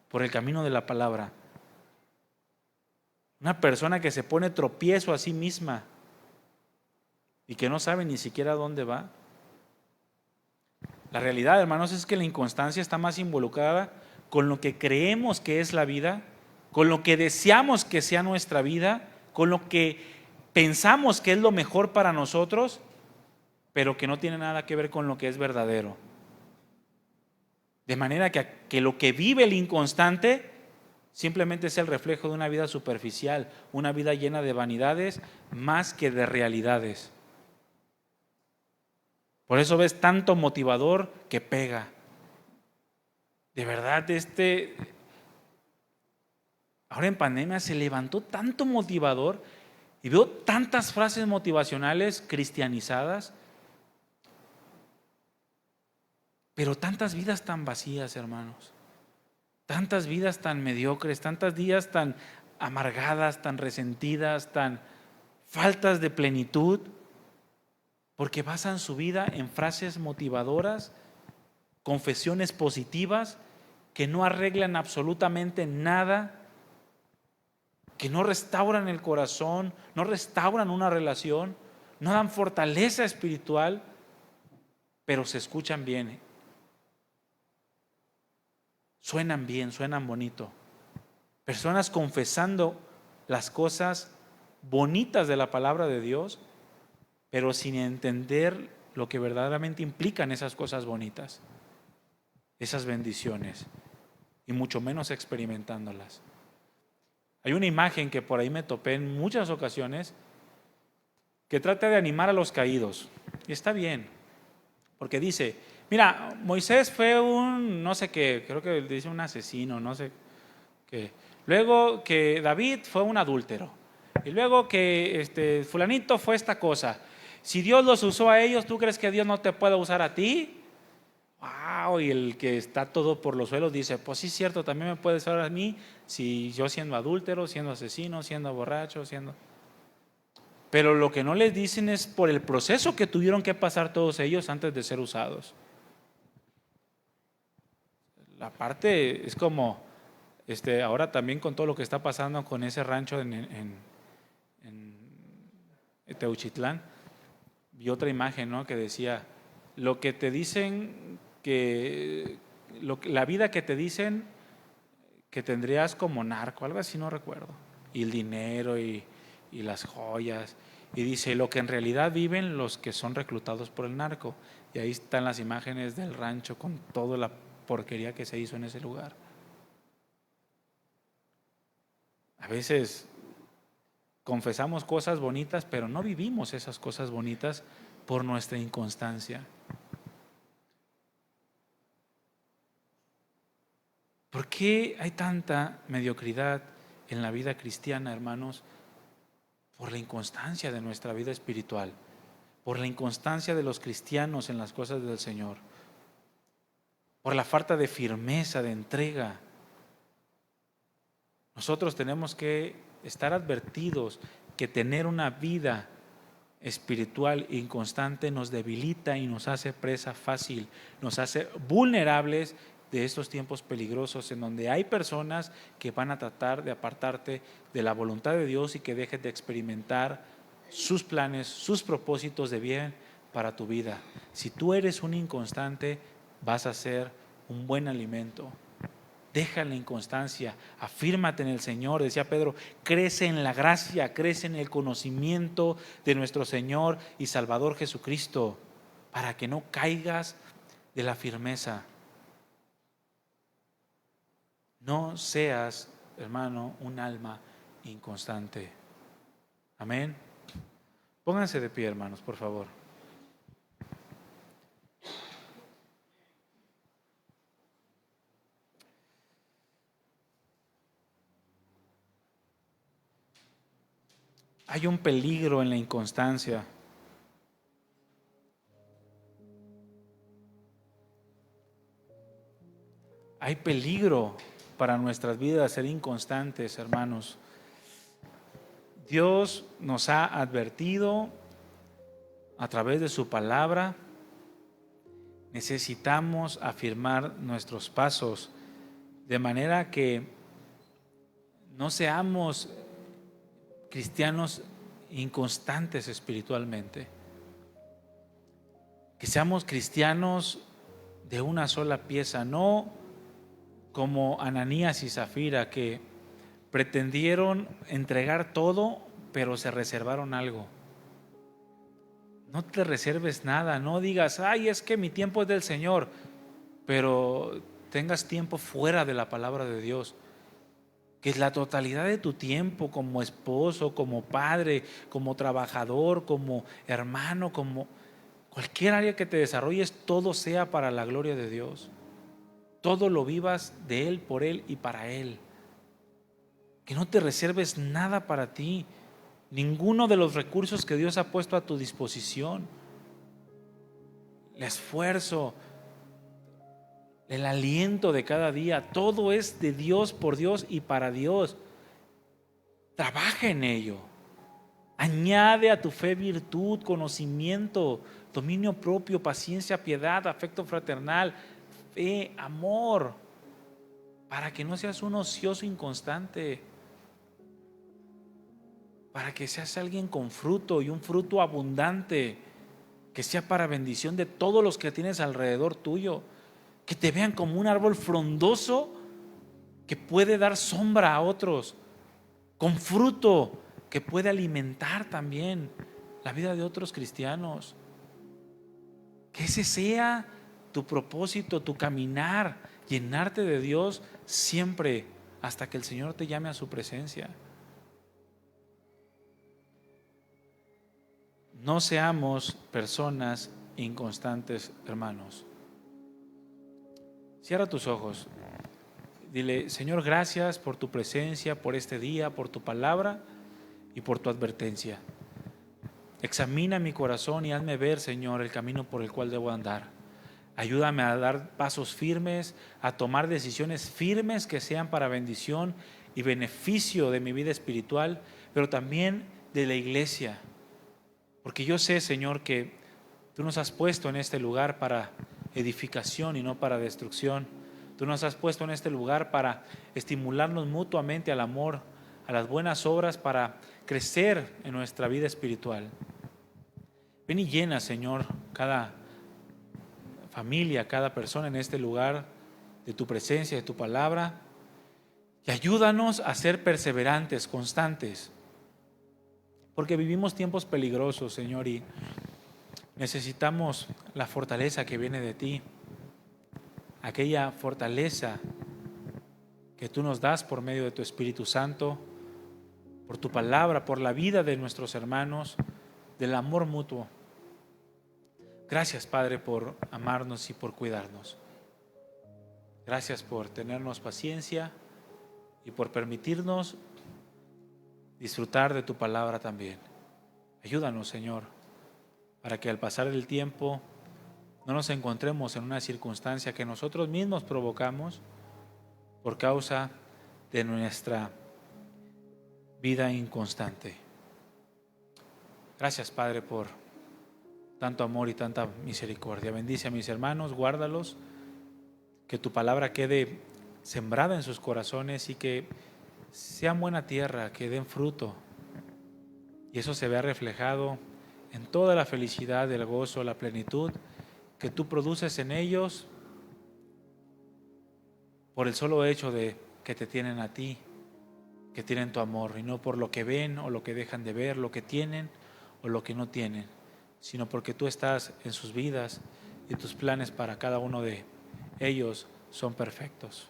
por el camino de la palabra. Una persona que se pone tropiezo a sí misma y que no sabe ni siquiera dónde va. La realidad, hermanos, es que la inconstancia está más involucrada con lo que creemos que es la vida, con lo que deseamos que sea nuestra vida, con lo que pensamos que es lo mejor para nosotros, pero que no tiene nada que ver con lo que es verdadero. De manera que lo que vive el inconstante simplemente es el reflejo de una vida superficial, una vida llena de vanidades más que de realidades. Por eso ves tanto motivador que pega. De verdad, ahora en pandemia se levantó tanto motivador y veo tantas frases motivacionales cristianizadas, pero tantas vidas tan vacías, hermanos. Tantas vidas tan mediocres, tantas vidas tan amargadas, tan resentidas, tan faltas de plenitud, porque basan su vida en frases motivadoras, confesiones positivas, que no arreglan absolutamente nada, que no restauran el corazón, no restauran una relación, no dan fortaleza espiritual, pero se escuchan bien. Suenan bien, suenan bonito. Personas confesando las cosas bonitas de la palabra de Dios, pero sin entender lo que verdaderamente implican esas cosas bonitas, esas bendiciones, y mucho menos experimentándolas. Hay una imagen que por ahí me topé en muchas ocasiones que trata de animar a los caídos. Y está bien, porque dice, mira, Moisés fue un no sé qué, creo que dice un asesino, no sé qué. Luego que David fue un adúltero. Y luego que fulanito fue esta cosa. Si Dios los usó a ellos, ¿tú crees que Dios no te puede usar a ti? ¡Wow! Y el que está todo por los suelos dice, pues sí es cierto, también me puede usar a mí si yo siendo adúltero, siendo asesino, siendo borracho, siendo... Pero lo que no les dicen es por el proceso que tuvieron que pasar todos ellos antes de ser usados. La parte es como, ahora también con todo lo que está pasando con ese rancho en Teuchitlán, vi otra imagen, ¿no? Que decía, lo que te dicen la vida que te dicen que tendrías como narco, algo así, no recuerdo, y el dinero y las joyas, y dice lo que en realidad viven los que son reclutados por el narco, y ahí están las imágenes del rancho con toda la porquería que se hizo en ese lugar. A veces confesamos cosas bonitas, pero no vivimos esas cosas bonitas por nuestra inconstancia. ¿Por qué hay tanta mediocridad en la vida cristiana, hermanos? Por la inconstancia de nuestra vida espiritual, por la inconstancia de los cristianos en las cosas del Señor, por la falta de firmeza, de entrega. Nosotros tenemos que estar advertidos que tener una vida espiritual inconstante nos debilita y nos hace presa fácil, nos hace vulnerables de estos tiempos peligrosos en donde hay personas que van a tratar de apartarte de la voluntad de Dios y que dejes de experimentar sus planes, sus propósitos de bien para tu vida. Si tú eres un inconstante, vas a ser un buen alimento. Deja la inconstancia, afírmate en el Señor. Decía Pedro, crece en la gracia, crece en el conocimiento de nuestro Señor y Salvador Jesucristo, para que no caigas de la firmeza. No seas, hermano, un alma inconstante. Amén. Pónganse de pie, hermanos, por favor. Hay un peligro en la inconstancia. Hay peligro para nuestras vidas ser inconstantes, hermanos. Dios nos ha advertido a través de su palabra. Necesitamos afirmar nuestros pasos de manera que no seamos cristianos inconstantes espiritualmente, que seamos cristianos de una sola pieza, no como Ananías y Zafira, que pretendieron entregar todo, pero se reservaron algo. No te reserves nada, no digas, ay, es que mi tiempo es del Señor, pero tengas tiempo fuera de la palabra de Dios. Que la totalidad de tu tiempo como esposo, como padre, como trabajador, como hermano, como cualquier área que te desarrolles, todo sea para la gloria de Dios. Todo lo vivas de Él, por Él y para Él. Que no te reserves nada para ti, ninguno de los recursos que Dios ha puesto a tu disposición. El esfuerzo, el aliento de cada día, todo es de Dios, por Dios y para Dios. Trabaja en ello. Añade a tu fe virtud, conocimiento, dominio propio, paciencia, piedad, afecto fraternal, fe, amor, para que no seas un ocioso inconstante, para que seas alguien con fruto y un fruto abundante, que sea para bendición de todos los que tienes alrededor tuyo. Que te vean como un árbol frondoso que puede dar sombra a otros, con fruto que puede alimentar también la vida de otros cristianos. Que ese sea tu propósito, tu caminar, llenarte de Dios siempre hasta que el Señor te llame a su presencia. No seamos personas inconstantes, hermanos. Cierra tus ojos. Dile, Señor, gracias por tu presencia, por este día, por tu palabra y por tu advertencia. Examina mi corazón y hazme ver, Señor, el camino por el cual debo andar. Ayúdame a dar pasos firmes, a tomar decisiones firmes que sean para bendición y beneficio de mi vida espiritual, pero también de la iglesia. Porque yo sé, Señor, que tú nos has puesto en este lugar para edificación y no para destrucción. Tú nos has puesto en este lugar para estimularnos mutuamente al amor, a las buenas obras, para crecer en nuestra vida espiritual. Ven y llena, Señor, cada familia, cada persona en este lugar de tu presencia, de tu palabra, y ayúdanos a ser perseverantes, constantes, porque vivimos tiempos peligrosos, Señor, y necesitamos la fortaleza que viene de ti, aquella fortaleza que tú nos das por medio de tu Espíritu Santo, por tu palabra, por la vida de nuestros hermanos, del amor mutuo. Gracias, Padre, por amarnos y por cuidarnos. Gracias por tenernos paciencia y por permitirnos disfrutar de tu palabra también. Ayúdanos, Señor, para que al pasar del tiempo no nos encontremos en una circunstancia que nosotros mismos provocamos por causa de nuestra vida inconstante. Gracias, Padre, por tanto amor y tanta misericordia. Bendice a mis hermanos, guárdalos, que tu palabra quede sembrada en sus corazones y que sean buena tierra, que den fruto. Y eso se vea reflejado en toda la felicidad, el gozo, la plenitud que tú produces en ellos por el solo hecho de que te tienen a ti, que tienen tu amor, y no por lo que ven o lo que dejan de ver, lo que tienen o lo que no tienen, sino porque tú estás en sus vidas y tus planes para cada uno de ellos son perfectos.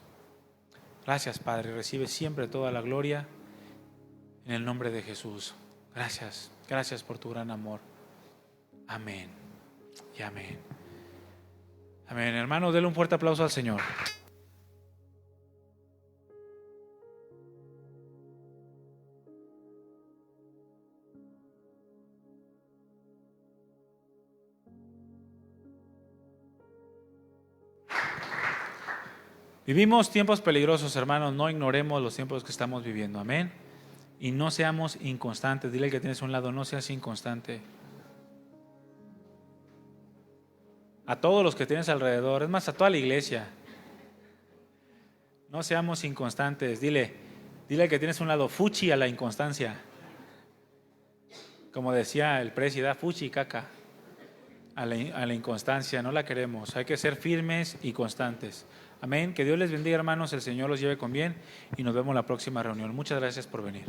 Gracias, Padre, recibe siempre toda la gloria en el nombre de Jesús. Gracias, gracias por tu gran amor. Amén y amén. Amén. Hermanos, denle un fuerte aplauso al Señor. Vivimos tiempos peligrosos, hermanos, no ignoremos los tiempos que estamos viviendo, amén. Y no seamos inconstantes. Dile al que tienes a un lado, no seas inconstante. A todos los que tienes alrededor, es más, a toda la iglesia. No seamos inconstantes. Dile al que tienes a un lado, fuchi a la inconstancia. Como decía el presidente, fuchi caca a la inconstancia, no la queremos. Hay que ser firmes y constantes. Amén. Que Dios les bendiga, hermanos. El Señor los lleve con bien y nos vemos en la próxima reunión. Muchas gracias por venir.